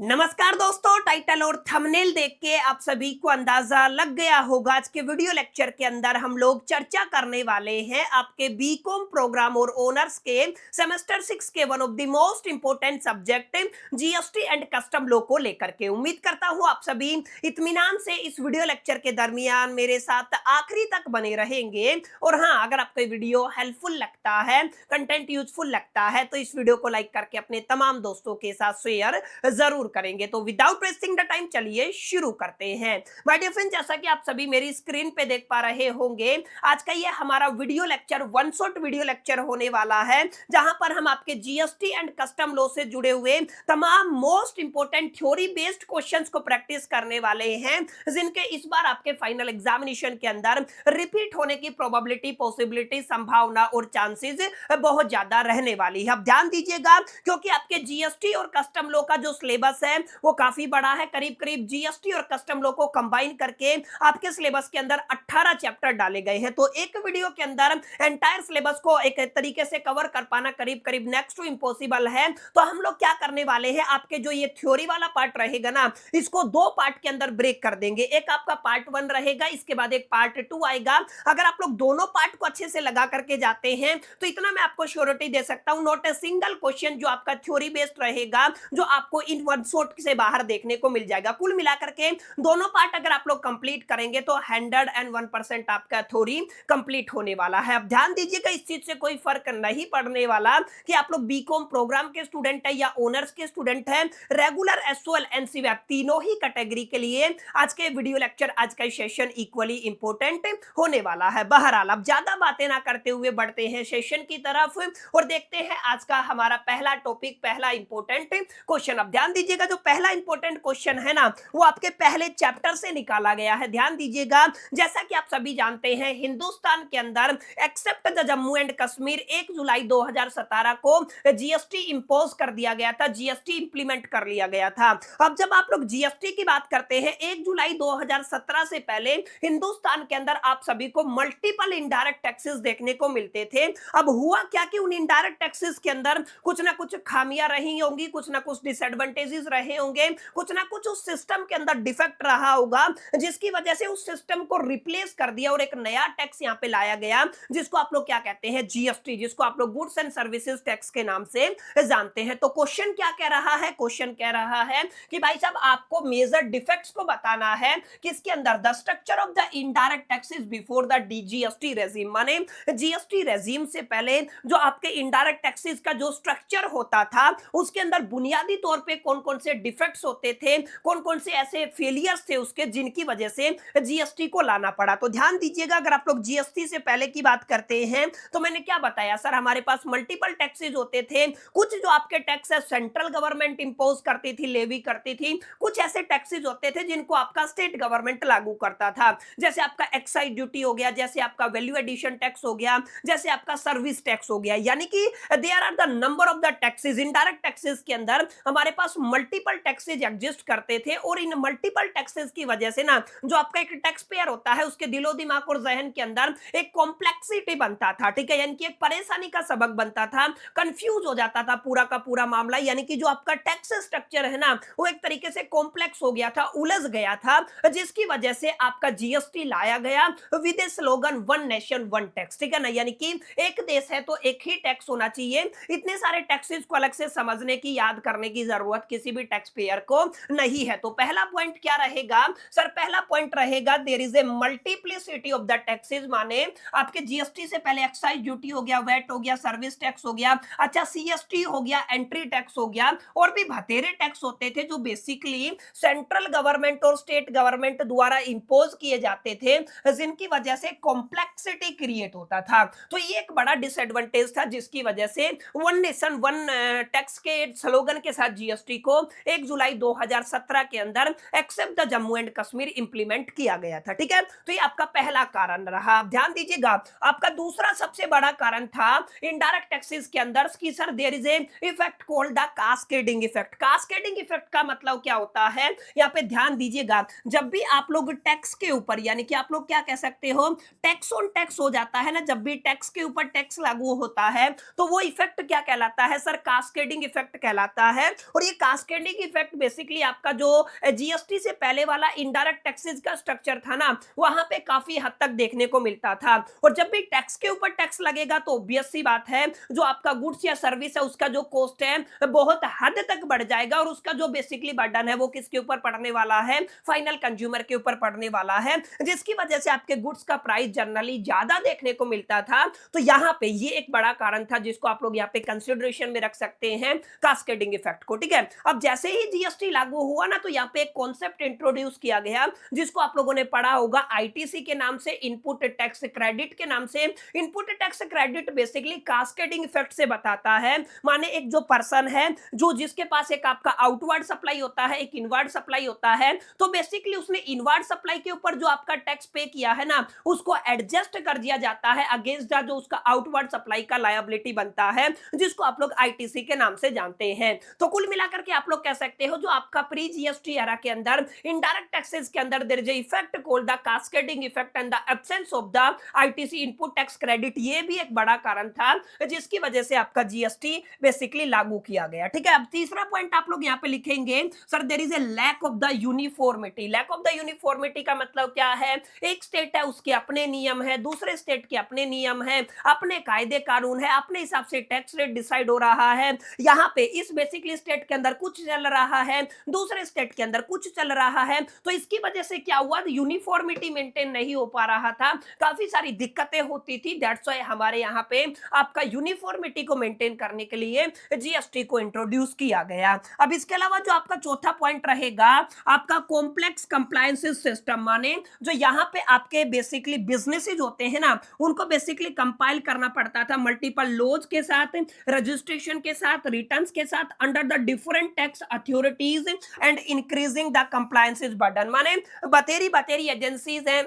नमस्कार दोस्तों, टाइटल और थंबनेल देख के आप सभी को अंदाजा लग गया होगा। आज के वीडियो लेक्चर के अंदर हम लोग चर्चा करने वाले हैं आपके बीकॉम प्रोग्राम और ऑनर्स के सेमेस्टर 6 के one of the most important subject GST and custom law को लेकर के। उम्मीद करता हूं आप सभी इत्मीनान से इस वीडियो लेक्चर के दरमियान मेरे साथ आखिरी तक बने रहेंगे। और हाँ, अगर आपको वीडियो हेल्पफुल लगता है, कंटेंट यूजफुल लगता है, तो इस वीडियो को लाइक करके अपने तमाम दोस्तों के साथ शेयर जरूर करेंगे। तो विदाउट वेस्टिंग द टाइम चलिए शुरू करते हैं। माय डियर फ्रेंड, जैसा कि आप सभी मेरी स्क्रीन पे देख पा रहे होंगे, आज का ये हमारा video lecture one shot video lecture होने वाला है, जहां पर हम आपके जीएसटी एंड कस्टम लॉ से जुड़े हुए तमाम most important theory based questions को प्रैक्टिस करने वाले हैं, जिनके इस बार आपके फाइनल एग्जामिनेशन के अंदर रिपीट होने की प्रोबेबिलिटी, पॉसिबिलिटी, संभावना और चांसेस बहुत ज्यादा रहने वाली है। अब ध्यान दीजिएगा, क्योंकि आपके जीएसटी और कस्टम लॉ का जो सिलेबस है वो काफी बड़ा है। करीब करीब जीएसटी और कस्टम लॉ को कंबाइन करके आपके सिलेबस के अंदर 18 चैप्टर डाले गए हैं। तो एक वीडियो के अंदर एंटायर सिलेबस को एक तरीके से कवर कर पाना करीब करीब नेक्स्ट टू इम्पॉसिबल है। तो हम लोग क्या करने वाले हैं, आपके जो ये थ्योरी वाला पार्ट रहेगा ना, इसको दो पार्ट के अंदर ब्रेक कर देंगे। एक आपका पार्ट 1 रहेगा, इसके बाद एक पार्ट 2 आएगा। अगर आप लोग दोनों पार्ट को अच्छे से लगा करके जाते हैं तो इतना मैं आपको श्योरिटी दे सकता हूं, नॉट ए सिंगल क्वेश्चन जो आपका थ्योरी बेस्ड रहेगा जो आपको इन वन शॉट से बाहर देखने को मिल जाएगा। कुल मिलाकर के दोनों पार्ट अगर आप लोग कंप्लीट करेंगे तो 101% आपका थ्योरी कंप्लीट होने वाला है। अब ध्यान दीजिएगा, इस चीज से कोई फर्क नहीं पड़ने वाला कि आप लोग बीकॉम प्रोग्राम के स्टूडेंट है या ऑनर्स के स्टूडेंट है, रेगुलर एसओएल एनसीवेप तीनों ही कैटेगरी के लिए आज के वीडियो लेक्चर, आज का सेशन इक्वली इंपोर्टेंट होने वाला है। बहरहाल अब ज्यादा बातें ना करते हुए बढ़ते हैं सेशन की तरफ और देखते हैं आज का हमारा पहला टॉपिक, पहला इंपोर्टेंट क्वेश्चन। अब ध्यान दीजिएगा, जो पहला इंपोर्टेंट क्वेश्चन है ना, वो आपके पहले चैप्टर से निकाला गया है। ध्यान दीजिएगा, जैसा कि आप सभी जानते हैं, हिंदुस्तान के अंदर except the Jammu and Kashmir 1 जुलाई 2017 को जीएसटी इंपोज कर दिया गया था, जीएसटी इंप्लीमेंट कर लिया गया था। अब जब आप लोग जीएसटी की बात करते हैं, 1 जुलाई 2017 से पहले हिंदुस्तान के अंदर आप सभी को मल्टीपल इनडायरेक्ट टैक्सेस देखने को मिलते थे। अब हुआ क्या कि उन इनडायरेक्ट टैक्सेस के अंदर कुछ ना कुछ खामियां रही होंगी, कुछ ना कुछ डिसएडवांटेजेस रहे होंगे, कुछ ना कुछ उस सिस्टम के अंदर डिफेक्ट रहा होगा, जिसकी वजह से उस सिस्टम को रिप्लेस कर दिया और एक नया टैक्स यहां पे लाया गया, जिसको आप लोग क्या कहते हैं, जीएसटी, जिसको आप लोग गुड्स एंड सर्विसेज टैक्स के नाम से जानते हैं। तो क्वेश्चन क्या कह रहा है, क्वेश्चन कह रहा है कि भाई साहब आपको मेजर डिफेक्ट्स को बताना है किसके अंदर, the structure of the indirect taxes before the GST regime, माने जीएसटी रेजिम से पहले जो आपके इनडायरेक्ट टैक्सेस का जो स्ट्रक्चर होता था, उसके अंदर बुनियादी तौर पे कौन कौन से डिफेक्ट्स होते थे, कौन कौन से ऐसे फेलियर्स थे उसके, जिनकी वजह से जीएसटी को लाना पड़ा। तो ध्यान दीजिएगा, अगर आप लोग जीएसटी से पहले की बात करते हैं तो मैंने क्या बताया सर, हमारे पास मल्टीपल टैक्सेस होते थे। कुछ जो आपके टैक्स है सेंट्रल गवर्नमेंट इंपोज करती थी, लेवी करती थी, कुछ ऐसे टैक्सेस होते थे जिनको आपका स्टेट गवर्नमेंट लागू करता था, जैसे आपका एक्साइज ड्यूटी हो गया, जैसे आपका वैल्यू एडिशन टैक्स हो गया, जैसे आपका सर्विस टैक्स हो गया। यानी कि there are the number of the taxes, indirect taxes के अंदर हमारे पास मल्टीपल टैक्सेस एग्जिस्ट करते थे। और इन मल्टीपल टैक्सेस की वजह से ना, जो आपका एक टैक्स पेयर होता है, उसके दिलो दिमाग और जहन के अंदर एक कॉम्प्लेक्सिटी बनता था, ठीक है, यानी कि एक परेशानी का सबक बनता था, कंफ्यूज हो जाता था पूरा का पूरा मामला। यानी कि जो आपका टैक्स स्ट्रक्चर है ना, वो एक तरीके से कॉम्प्लेक्स हो गया था, उलझ गया था, जिसकी वजह से आपका जीएसटी लाया गया with A slogan one nation one tax, ठीक है ना, यानी कि एक देश है तो एक ही टैक्स होना चाहिए। इतने सारे टैक्सेस को अलग से समझने की, याद करने की जरूरत किसी भी टैक्स पेयर को नहीं है। तो पहला पॉइंट क्या रहेगा सर, पहला पॉइंट रहेगा there is a multiplicity of the taxes, माने आपके जीएसटी से पहले एक्साइज ड्यूटी हो गया, वैट हो गया, सर्विस टैक्स हो गया, अच्छा सीएसटी हो गया, एंट्री टैक्स हो गया, और भी बतेरे टैक्स होते थे जो बेसिकली सेंट्रल गवर्नमेंट और स्टेट गवर्नमेंट द्वारा इंपोज किए जाते थे, जिनकी वजह से कॉम्प्लेक्सिटी क्रिएट होता था। तो ये एक बड़ा डिसएडवांटेज था, जिसकी वजह से वन नेशन वन टैक्स के स्लोगन के साथ जीएसटी को 1 जुलाई 2017 के अंदर except the Jammu and Kashmir implement किया गया था, ठीक है। तो ये आपका पहला कारण रहा। ध्यान दीजिएगा, आपका दूसरा सबसे बड़ा कारण था इनडायरेक्ट टैक्सेस के अंदर कि sir there is a effect called the cascading effect. Cascading effect का मतलब क्या होता है, यहाँ पे ध्यान दीजिएगा, जब भी आप लोग टैक्स के ऊपर, यानी कि आप लोग क्या कह सकते हो, टैक्स ऑन टैक्स हो जाता है ना, जब भी टैक्स के ऊपर टैक्स लागू होता है तो वो इफेक्ट क्या कहलाता है सर, कास्केडिंग इफेक्ट कहलाता है। और ये कास्केडिंग कास्केडिंग इफेक्ट बेसिकली आपका जो जीएसटी से पहले वाला इनडायरेक्ट टैक्सेस का स्ट्रक्चर था ना, वहां पे काफी हद तक देखने को मिलता था। और जब भी टैक्स के ऊपर टैक्स लगेगा तो ऑब्वियस सी बात है, जो आपका गुड्स या सर्विस है उसका जो कॉस्ट है बहुत हद तक बढ़ जाएगा, और उसका जो बेसिकली बर्डन है वो किसके ऊपर पड़ने वाला है, फाइनल कंज्यूमर के ऊपर पड़ने वाला है, जिसकी वजह से आपके गुड्स का प्राइस जनरली ज्यादा देखने को मिलता था। तो यहाँ पे ये एक बड़ा कारण था जिसको आप लोग यहाँ पे कंसिडरेशन में रख सकते हैं, कास्केडिंग इफेक्ट को। ठीक है, अब जैसे ही जीएसटी लागू हुआ ना, तो यहाँ पे एक कॉन्सेप्ट इंट्रोड्यूस किया गया जिसको आप लोगों ने पढ़ा होगा आईटीसी के नाम से, इनपुट टैक्स क्रेडिट के नाम से। Input tax credit basically cascading effect से बताता है। माने एक जो पर्सन है जो जिसके पास एक आपका आउटवर्ड सप्लाई होता है, एक इनवर्ड सप्लाई होता है, तो बेसिकली उसने इनवर्ड सप्लाई के ऊपर जो आपका टैक्स पे किया है ना, उसको एडजस्ट कर दिया जाता है अगेंस्ट जो उसका आउटवर्ड सप्लाई का लायबिलिटी बनता है, जिसको आप लोग आईटीसी के नाम से जानते हैं। तो कुल मिलाकर के आप लोग कह सकते हो जो आपका प्री जीएसटी एरा के अंदर इनडायरेक्ट टैक्सेस के अंदर there is a effect called the cascading effect and the absence of the ITC input tax credit, ये भी एक बड़ा कारण था जिसकी वजह से आपका जीएसटी बेसिकली लागू किया गया। ठीक है, अब तीसरा पॉइंट आप लोग यहाँ पे लिखेंगे, sir there is a lack of the uniformity. Lack of the uniformity का मतलब क्या है, एक स्टेट है उसके अपने नियम है, दूसरे स्टेट के अपने नियम है, अपने कायदे कानून है, अपने हिसाब से टैक्स रेट डिसाइड हो रहा है। यहाँ पे इस बेसिकली स्टेट के अंदर कुछ चल रहा है, दूसरे स्टेट के अंदर कुछ चल रहा है, तो इसकी वजह से क्या हुआ, यूनिफॉर्मिटी मेंटेन नहीं हो पा रहा था, काफी सारी दिक्कतें होती थी। दैट्स व्हाई हमारे यहाँ पे आपका यूनिफॉर्मिटी को मेंटेन करने के लिए जीएसटी को इंट्रोड्यूस किया गया। अब इसके अलावा जो आपका चौथा पॉइंट रहेगा आपका कॉम्प्लेक्स कंप्लायंस सिस्टम, माने जो यहाँ पे आपके बेसिकली बिजनेसेस होते हैं ना, उनको बेसिकली कंपाइल करना पड़ता था मल्टीपल लॉज के साथ, रजिस्ट्रेशन के साथ, रिटर्न्स के साथ, under the different tax authorities and increasing the compliance burden. माने बतेरी एजेंसीज हैं,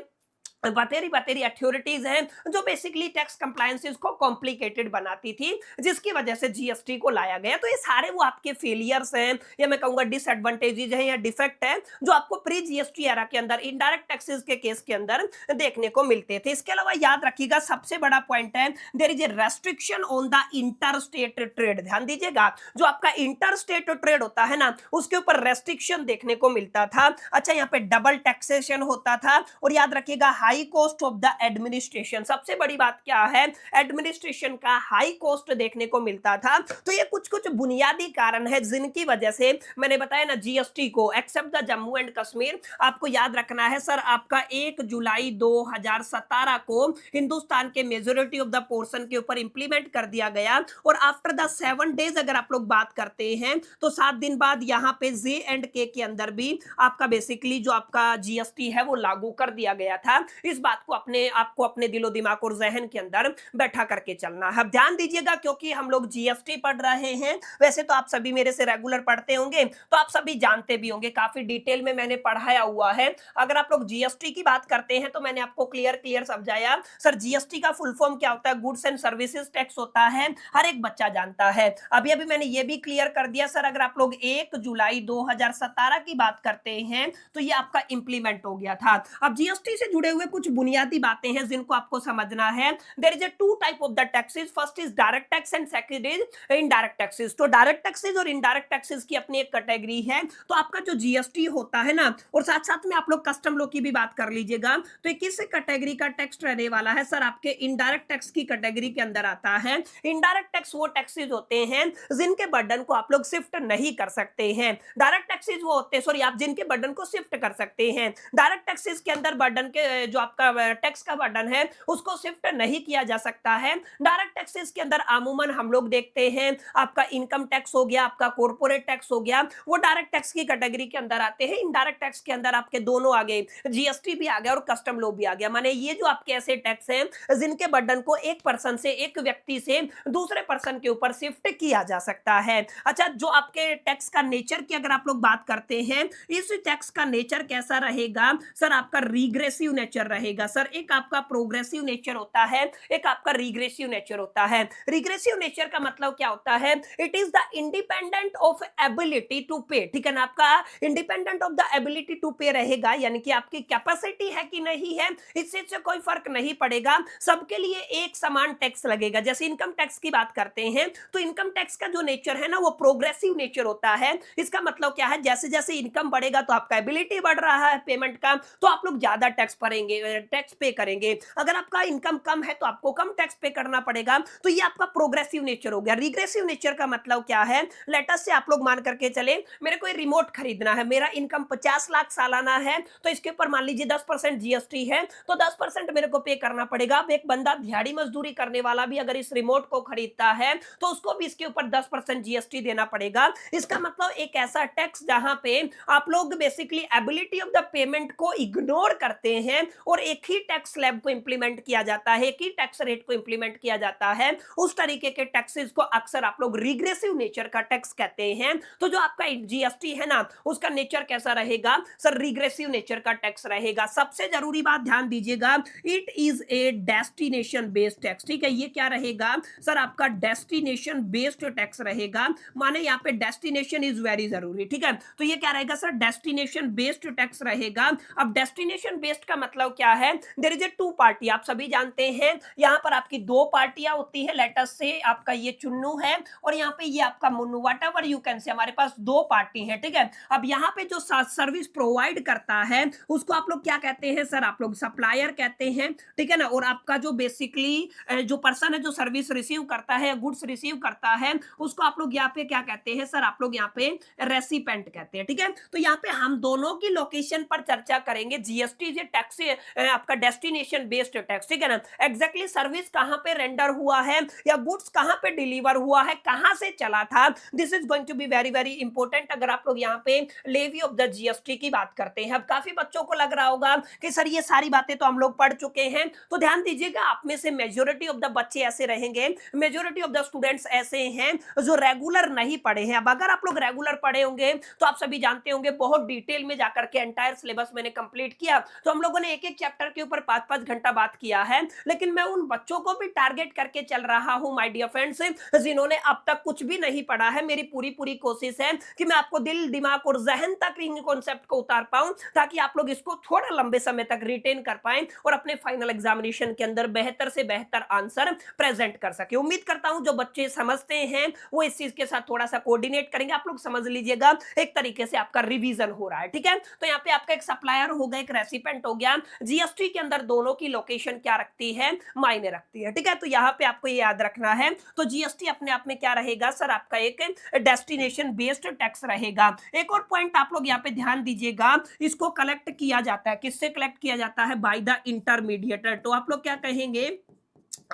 बतेरी अथॉरिटीज हैं जो बेसिकली टैक्स कंप्लायंसेस को कॉम्प्लिकेटेड बनाती थी, जिसकी वजह से जीएसटी को लाया गया। तो ये सारे वो आपके फेलियर्स हैं, या मैं कहूंगा डिसएडवांटेजेस हैं या डिफेक्ट है, जो आपको प्री जीएसटी एरा के अंदर इनडायरेक्ट टैक्सेस के केस के अंदर देखने को मिलते थे। इसके अलावा याद रखिएगा सबसे बड़ा पॉइंट है there is a restriction on the inter state trade. ध्यान दीजिएगा, जो आपका इंटर स्टेट ट्रेड होता है ना, उसके ऊपर रेस्ट्रिक्शन देखने को मिलता था। अच्छा, यहाँ पे डबल टैक्सेशन होता था, और याद रखिएगा high cost of the administration. सबसे बड़ी बात क्या है, एडमिनिस्ट्रेशन का हाई कॉस्ट देखने को मिलता था। तो ये कुछ कुछ बुनियादी कारण है जिनकी वजह से मैंने बताया ना, जीएसटी को except the Jammu and Kashmir, आपको याद रखना है सर, आपका 1 जुलाई 2017 को हिंदुस्तान के मेजोरिटी ऑफ द पोर्शन के ऊपर इंप्लीमेंट कर दिया गया, और आफ्टर द 7 डेज अगर आप लोग बात करते हैं तो 7 दिन बाद यहाँ पे जे एंड के अंदर भी आपका बेसिकली जो आपका जीएसटी है वो लागू कर दिया गया था। इस बात को आपको अपने दिलो दिमाग और जहन के अंदर बैठा करके चलना है। ध्यान दीजिएगा, क्योंकि हम लोग जीएसटी पढ़ रहे हैं, वैसे तो आप सभी मेरे से रेगुलर पढ़ते होंगे तो आप सभी जानते भी होंगे, काफी डिटेल में मैंने पढ़ाया हुआ है। अगर आप लोग जीएसटी की बात करते हैं तो मैंने आपको क्लियर समझाया, सर जीएसटी का फुल फॉर्म क्या होता है, गुड्स एंड सर्विसेज टैक्स होता है, हर एक बच्चा जानता है। अभी मैंने ये भी क्लियर कर दिया सर, अगर आप लोग 1 जुलाई 2017 की बात करते हैं तो ये आपका इंप्लीमेंट हो गया था। अब जीएसटी से जुड़े हुए कुछ बुनियादी बातें हैं जिनको आपको समझना है। There is a 2 type of the taxes, first is direct tax and second is indirect taxes. तो डायरेक्ट टैक्सेस और इनडायरेक्ट टैक्सेस की अपनी एक कैटेगरी है। तो आपका जो जीएसटी होता है ना, और साथ साथ में आप लोग कस्टम लॉ की भी बात कर लीजिएगा, तो ये किस कैटेगरी का टैक्स रहने वाला है सर, आपके इनडायरेक्ट टैक्स की कैटेगरी के अंदर आता है। इनडायरेक्ट टैक्स वो टैक्सेस होते हैं जिनके बर्डन को आप लोग शिफ्ट नहीं कर सकते हैं। डायरेक्ट टैक्सेस वो होते हैं, सॉरी, आप जिनके बर्डन को शिफ्ट कर सकते हैं। डायरेक्ट टैक्सेस के अंदर बर्डन के जो आपका टैक्स का बर्डन है उसको शिफ्ट नहीं किया जा सकता है। डायरेक्ट टैक्सेस के अंदर अमूमन हम लोग देखते हैं आपका इनकम टैक्स हो गया, आपका कॉर्पोरेट टैक्स हो गया, वो डायरेक्ट टैक्स की कैटेगरी के अंदर आते हैं। इनडायरेक्ट टैक्स के अंदर आपके दोनों आ गए, जीएसटी भी आ गया और कस्टम लॉ भी आ गया। माने ये जो आपके ऐसे टैक्स हैं जिनके बर्डन को एक पर्सन से, एक व्यक्ति से दूसरे पर्सन के ऊपर शिफ्ट किया जा सकता है। अच्छा, जो आपके टैक्स का नेचर की अगर आप लोग बात करते हैं, इस टैक्स का नेचर कैसा रहेगा सर, आपका रिग्रेसिव नेचर रहेगा सर? एक आपका प्रोग्रेसिव नेचर होता है, एक आपका रिग्रेसिव नेचर होता है। रिग्रेसिव नेचर का मतलब क्या होता है? It is the independent of ability to pay, ठीक है ना? आपका independent of the ability to pay रहेगा, यानी कि आपकी कैपेसिटी है कि नहीं है, इससे कोई फर्क नहीं पड़ेगा, सबके लिए एक समान टैक्स लगेगा। जैसे इनकम टैक्स की बात करते हैं तो इनकम टैक्स का जो नेचर है ना वो प्रोग्रेसिव नेचर होता है। इसका मतलब क्या है? जैसे जैसे इनकम बढ़ेगा तो आपका एबिलिटी बढ़ रहा है पेमेंट का, तो आप लोग ज्यादा टैक्स भरेंगे, टैक्स पे करेंगे। अगर आपका इनकम कम है तो आपको कम टैक्स पे करना पड़ेगा। तो ये आपका प्रोग्रेसिव नेचर हो गया। रिग्रेसिव नेचर का मतलब क्या है? लेटस से आप लोग मान करके चले मेरे को रिमोट खरीदना है, मेरा इनकम 50 लाख सालाना है, तो इसके ऊपर मान लीजिए 10% जीएसटी है, तो 10% मेरे को पे करना पड़ेगा। अब एक बंदा दिहाड़ी मजदूरी करने वाला भी अगर इस रिमोट को खरीदता है तो उसको भी इसके ऊपर 10% जीएसटी देना पड़ेगा। इसका मतलब एक ऐसा टैक्स जहां पे आप लोग basically ability of the payment को इग्नोर करते हैं और एक ही टैक्स स्लैब को इंप्लीमेंट किया जाता है, एक ही टैक्स रेट को इंप्लीमेंट किया जाता है। उस तरीके के टैक्सेस को अक्सर आप लोग रिग्रेसिव नेचर का टैक्स कहते हैं। तो जो आपका जीएसटी है ना उसका नेचर कैसा रहेगा सर? रिग्रेसिव नेचर का टैक्स रहेगा। सबसे जरूरी बात ध्यान दीजिएगा, it is a destination based tax, ठीक है? ये क्या रहेगा सर? आपका डेस्टिनेशन बेस्ड टैक्स रहेगा। माने यहाँ पे डेस्टिनेशन इज वेरी जरूरी, ठीक है? तो ये क्या रहेगा सर? डेस्टिनेशन बेस्ड टैक्स रहेगा। अब डेस्टिनेशन बेस्ड का मतलब क्या है? There is a two party, आप सभी जानते हैं यहाँ पर आपकी दो पार्टियां होती है। लेटस से आपका ये चुन्नू है और यहाँ पे ये आपका Munnu, what ever you can say, हमारे पास दो पार्टी है, ठीक है? अब यहाँ पे जो सर्विस प्रोवाइड करता है उसको आप लोग क्या कहते हैं सर? आप लोग सप्लायर कहते हैं, ठीक है ना? और आपका जो बेसिकली जो पर्सन है जो सर्विस रिसीव करता है, गुड्स रिसीव करता है, उसको आप लोग यहाँ पे क्या कहते हैं सर? आप लोग यहाँ पे रेसिपेंट कहते हैं, ठीक है? तो यहाँ पे हम दोनों की लोकेशन पर चर्चा करेंगे। जीएसटी जो टैक्स आपका डेस्टिनेशन बेस्ड टैक्स, ठीक है ना? एग्जैक्टली सर्विस कहां पे रेंडर हुआ है या गुड्स कहां पे डिलीवर हुआ है, कहां से चला था, this is going to be very very important अगर आप लोग यहाँ पे लेवी ऑफ द जीएसटी की बात करते हैं। अब काफी बच्चों को लग रहा होगा कि सर ये सारी बातें तो हम लोग पढ़ चुके हैं, तो ध्यान दीजिएगा आप में से मेजोरिटी ऑफ द बच्चे ऐसे रहेंगे, मेजोरिटी ऑफ द स्टूडेंट्स ऐसे हैं जो रेगुलर नहीं पढ़े हैं। अब अगर आप लोग रेगुलर पढ़े होंगे तो आप सभी जानते होंगे बहुत डिटेल में जाकर के एंटायर सिलेबस मैंने कंप्लीट किया, तो हम लोगों ने एक एक चैप्टर के ऊपर 5-5 घंटा बात किया है। लेकिन मैं उन बच्चों को भी टारगेट करके चल रहा हूं माय डियर फ्रेंड्स जिन्होंने अब तक कुछ भी नहीं पढ़ा है। मेरी पूरी कोशिश है कि मैं आपको दिल दिमाग और जहन तक इन कॉन्सेप्ट को उतार पाऊं ताकि आप लोग इसको थोड़ा लंबे समय तक रिटेन कर पाएं और अपने फाइनल एग्जामिनेशन के अंदर बेहतर से बेहतर आंसर प्रेजेंट कर सके। उम्मीद करता हूं जो बच्चे समझते हैं वो इस चीज के साथ थोड़ा सा कोऑर्डिनेट करेंगे। आप लोग समझ लीजिएगा एक तरीके से आपका रिवीजन हो रहा है, ठीक है? तो यहाँ पे आपका एक सप्लायर हो गया, एक रेसिपेंट हो गया। जीएसटी के अंदर दोनों की लोकेशन क्या रखती है? मायने रखती है, ठीक है? तो यहाँ पे आपको ये याद रखना है। तो जीएसटी अपने आप में क्या रहेगा सर? आपका एक डेस्टिनेशन बेस्ड टैक्स रहेगा। एक और पॉइंट आप लोग यहाँ पे ध्यान दीजिएगा, इसको कलेक्ट किया जाता है, किससे कलेक्ट किया जाता है? By the intermediator. तो आप लोग क्या कहेंगे?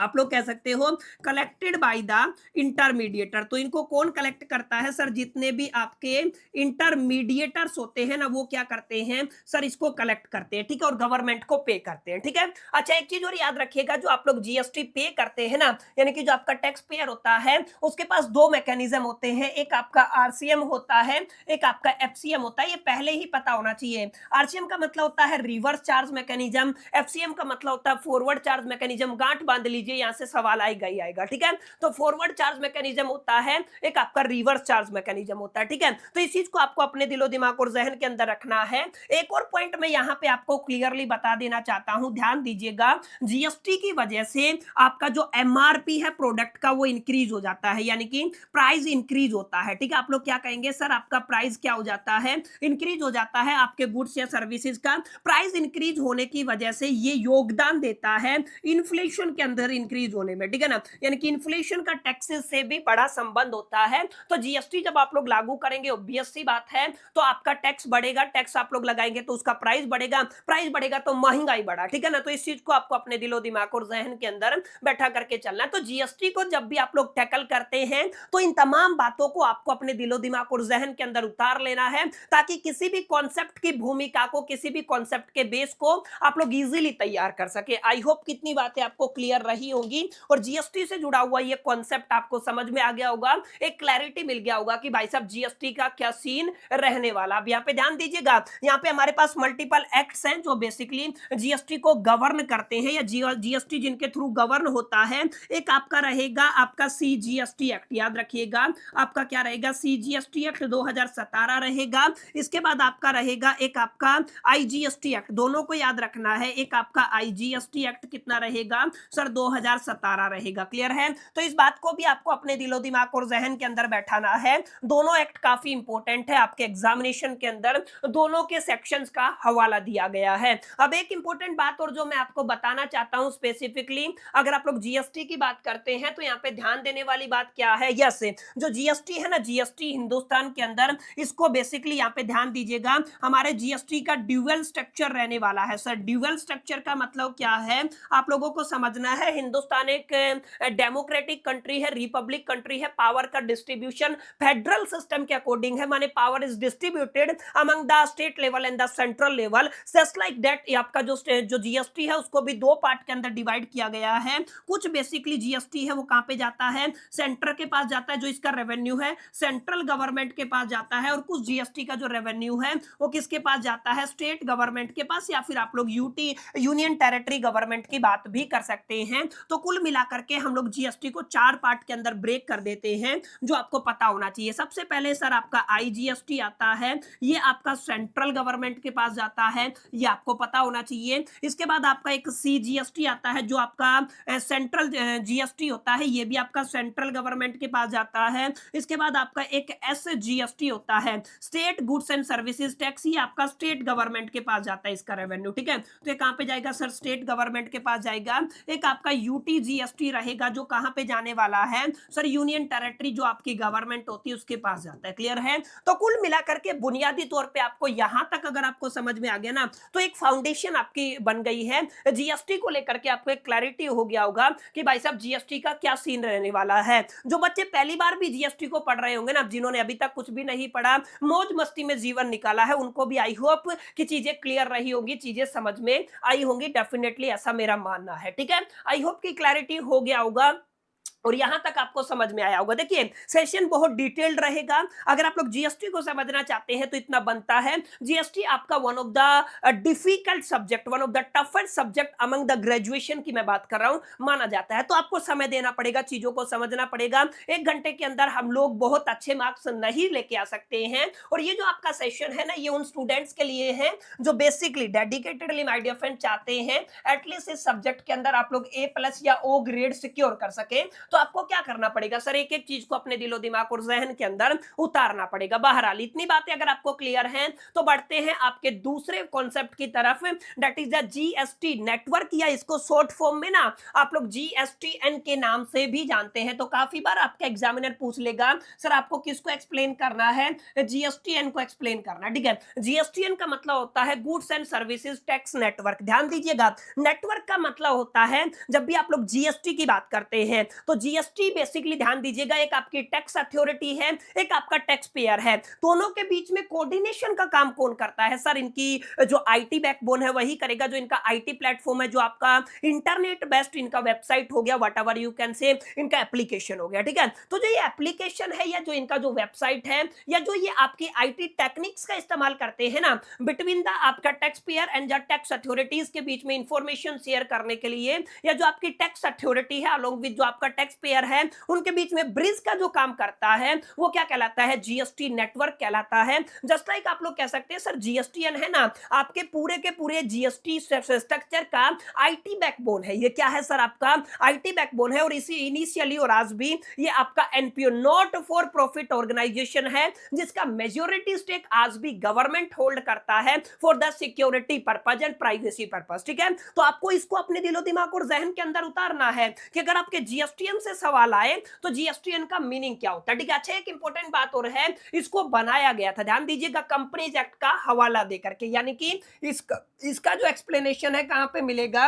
आप लोग कह सकते हो कलेक्टेड बाय द इंटरमीडिएटर। तो इनको कौन कलेक्ट करता है सर? जितने भी आपके इंटरमीडिएटर्स होते हैं ना वो क्या करते हैं सर? इसको कलेक्ट करते हैं, ठीक है? और गवर्नमेंट को पे करते हैं, ठीक है? अच्छा एक चीज और याद रखिएगा, जो आप लोग जीएसटी पे करते हैं ना, यानी कि जो आपका टैक्स पेयर होता है उसके पास दो मैकेनिज्म होते हैं, एक आपका आरसीएम होता है, एक आपका एफसीएम होता है। ये पहले ही पता होना चाहिए। आरसीएम का मतलब होता है रिवर्स चार्ज मैकेनिज्म, एफसीएम का मतलब होता है फॉरवर्ड चार्ज मैकेनिज्म। गांठ बांध लीजिए, यहां से सवाल आएगा ही आएगा, ठीक है? तो फॉरवर्ड चार्ज मैकेनिज्म होता है, एक आपका रिवर्स चार्ज मैकेनिज्म होता है, ठीक है? तो इस चीज को आपको अपने दिलो दिमाग और जहन के अंदर रखना है। एक और पॉइंट मैं यहां पे आपको क्लियरली बता देना चाहता हूं, ध्यान दीजिएगा। जीएसटी की वजह से आपका जो एमआरपी है प्रोडक्ट का वो इंक्रीज हो जाता है, यानी कि प्राइस इंक्रीज होता है, ठीक है? आप लोग क्या कहेंगे सर? आपका प्राइस क्या हो जाता है? इंक्रीज हो जाता है। आपके गुड्स या सर्विसेज का प्राइस इंक्रीज होने की वजह से ये योगदान देता है इन्फ्लेशन के अंदर इंक्रीज होने में, ठीक है ना? यानी कि इन्फ्लेशन का टैक्सेस से भी बड़ा संबंध होता है। तो जीएसटी जब आप लोग लागू करेंगे, ऑब्वियस सी बात है, तो आपका टैक्स बढ़ेगा, टैक्स आप लोग लगाएंगे तो उसका प्राइस बढ़ेगा, प्राइस बढ़ेगा तो महंगाई बढ़ा, ठीक है ना? तो इस चीज को आपको अपने दिलो दिमाग और जहन के अंदर बैठा करके चलना है। तो जीएसटी को जब भी आप लोग टैकल करते हैं तो इन तमाम बातों को आपको अपने दिलो दिमाग और जहन के अंदर उतार लेना है ताकि किसी भी कॉन्सेप्ट की भूमिका को, किसी भी कॉन्सेप्ट के बेस को आप लोग इजीली तैयार कर सके। आई होप कितनी बातें आपको क्लियर रही रही होंगी और जीएसटी से जुड़ा हुआ ये कॉन्सेप्ट आपको समझ में आ गया होगा, एक क्लैरिटी मिल गया होगा कि भाई साहब जीएसटी का क्या सीन रहने वाला। अब यहाँ पे ध्यान दीजिएगा, यहाँ पे हमारे पास मल्टीपल एक्ट्स हैं जो बेसिकली जीएसटी को गवर्न करते हैं या जीएसटी जिनके थ्रू गवर्न होता है। एक आपका रहेगा आपका सीजीएसटी एक्ट, याद रखिएगा आपका क्या रहेगा, सीजीएसटी एक्ट 2017 रहेगा। इसके बाद आपका रहेगा एक आपका आईजीएसटी एक्ट, दोनों को याद रखना है। एक आपका आईजीएसटी एक्ट कितना रहेगा सर, 2017 रहेगा। क्लियर है? तो इस बात को भी आपको अपने दिलो दिमाग और जहन के अंदर बैठाना है। दोनों एक्ट काफी इंपॉर्टेंट है, आपके एग्जामिनेशन के अंदर दोनों के सेक्शंस का हवाला दिया गया है। अब एक इंपॉर्टेंट बात और जो मैं आपको बताना चाहता हूं स्पेसिफिकली, अगर आप लोग जीएसटी की बात करते हैं तो यहाँ पे ध्यान देने वाली बात क्या है, यस जो जीएसटी है ना, जीएसटी हिंदुस्तान के अंदर इसको बेसिकली यहाँ पे ध्यान दीजिएगा, हमारे जीएसटी का ड्यूअल स्ट्रक्चर रहने वाला है। सर ड्यूअल स्ट्रक्चर का मतलब क्या है आप लोगों को समझना है। हिंदुस्तान एक डेमोक्रेटिक कंट्री है, रिपब्लिक कंट्री है, पावर का डिस्ट्रीब्यूशन फेडरल सिस्टम के अकॉर्डिंग है, माने power is distributed among the state level and the central level. Just like that आपका जो जीएसटी है उसको भी दो पार्ट के अंदर डिवाइड किया गया है। कुछ बेसिकली जीएसटी है वो कहां पे जाता है, सेंटर के पास जाता है, जो इसका रेवेन्यू है सेंट्रल गवर्नमेंट के पास जाता है, और कुछ जीएसटी का जो रेवेन्यू है वो किसके पास जाता है, स्टेट गवर्नमेंट के पास, या फिर आप लोग यूनियन टेरिटरी गवर्नमेंट की बात भी कर सकते हैं। तो कुल मिलाकर के हम लोग जीएसटी को चार पार्ट के अंदर ब्रेक कर देते हैं जो आपको पता होना चाहिए। सबसे पहले सर आपका आईजीएसटी आता है, ये आपका सेंट्रल गवर्नमेंट के पास जाता है, ये आपको पता होना चाहिए। इसके बाद आपका एक सीजीएसटी आता है जो आपका सेंट्रल जीएसटी होता है, ये भी आपका सेंट्रल गवर्नमेंट के पास जाता है। इसके बाद आपका एक एसजीएसटी होता है, state goods and services tax, ये आपका स्टेट गवर्नमेंट के पास जाता है इसका रेवेन्यू। ठीक है, तो ये कहां पे जाएगा सर, स्टेट गवर्नमेंट के पास जाएगा। एक आपका यूटीजीएसटी रहेगा जो कहां पे जाने वाला है सर, यूनियन टेरिटरी जो आपकी गवर्नमेंट होती है उसके पास जाता है। क्लियर है? तो कुल मिलाकर के बुनियादी तौर पे आपको यहां तक अगर आपको समझ में आ गया ना, तो एक फाउंडेशन आपकी बन गई है जीएसटी को लेकर के, आपको एक क्लैरिटी हो गया होगा कि भाई साहब जीएसटी का क्या सीन रहने वाला है। जो बच्चे पहली बार भी जीएसटी को पढ़ रहे होंगे ना, जिन्होंने अभी तक कुछ भी नहीं पढ़ा, मौज मस्ती में जीवन निकाला है, उनको भी आई होप कि चीजें क्लियर रही होंगी, चीजें समझ में आई होंगी, डेफिनेटली ऐसा मेरा मानना है। ठीक है, आई होप की क्लैरिटी हो गया होगा और यहां तक आपको समझ में आया होगा। देखिए सेशन बहुत डिटेल्ड रहेगा, अगर आप लोग जीएसटी को समझना चाहते हैं तो इतना बनता है, जीएसटी आपका one of the difficult subject, one of the toughest subject among the graduation की मैं बात कर रहा हूं माना जाता है। तो आपको समय देना पड़ेगा, चीजों को समझना पड़ेगा। एक घंटे के अंदर हम लोग बहुत अच्छे मार्क्स नहीं लेके आ सकते हैं, और ये जो आपका सेशन है ना, ये उन स्टूडेंट्स के लिए है जो basically dedicatedly my dear friend चाहते हैं एटलीस्ट इस सब्जेक्ट के अंदर आप लोग A+ या O ग्रेड सिक्योर कर सके। तो आपको क्या करना पड़ेगा सर, एक एक चीज को अपने दिलो दिमाग और जहन के अंदर उतारना पड़ेगा। बहरहाल इतनी बातें अगर आपको क्लियर हैं तो बढ़ते हैं आपके दूसरे कॉन्सेप्ट की तरफ, that is the GST network, या इसको शॉर्ट फॉर्म में ना आप लोग जीएसटीएन के नाम से भी जानते हैं। तो काफी बार आपका एग्जामिनर पूछ लेगा सर आपको किसको एक्सप्लेन करना है, जीएसटीएन को एक्सप्लेन करना। ठीक है, जीएसटीएन का मतलब होता है goods and services tax network. ध्यान दीजिएगा, नेटवर्क का मतलब होता है जब भी आप लोग जीएसटी की बात करते हैं तो जीएसटी बेसिकली ध्यान दीजिएगा एक आपकी टैक्स अथॉरिटी है, एक आपका टैक्स पेयर है, दोनों के बीच में कोऑर्डिनेशन का काम कौन करता है सर, इनकी जो आईटी बैकबोन है वही करेगा, जो इनका आईटी प्लेटफॉर्म है, जो आपका इंटरनेट बेस्ड इनका वेबसाइट हो गया, व्हाटएवर यू कैन से इनका एप्लीकेशन हो गया। ठीक है, तो जो ये एप्लीकेशन है या जो इनका जो वेबसाइट है या जो ये आपकी आईटी टेक्निक्स का इस्तेमाल करते हैं ना बिटवीन द आपका tax payer and the tax authorities के बीच में इंफॉर्मेशन शेयर करने के लिए, या जो आपकी टैक्स अथॉरिटी है अलोंग विद जो आपका टैक्स पेयर है उनके बीच में ब्रिज का जो काम करता है वो क्या कहलाता है, जीएसटी नेटवर्क कहलाता है। जस्ट लाइक आप लोग कह सकते हैं सर जीएसटीएन है ना आपके पूरे के पूरे जीएसटी स्ट्रक्चर का आईटी बैकबोन है। ये क्या है सर, आपका आईटी बैकबोन है, और इसी इनिशियली और आज भी ये आपका NPO not for profit organisation है, जिसका मेजॉरिटी स्टेक आज भी गवर्नमेंट होल्ड करता है for the security purpose and privacy purpose. ठीक है, तो आपको इसको अपने दिलो दिमाग और जहन के अंदर उतारना है कि अगर आपके जीएसटीएन से सवाल आए तो जीएसटीएन का मीनिंग क्या होता है। ठीक है, अच्छा एक इंपॉर्टेंट बात और है, इसको बनाया गया था, ध्यान दीजिएगा, कंपनीज एक्ट का हवाला देकर के, यानी कि इसका जो एक्सप्लेनेशन है कहां पे मिलेगा,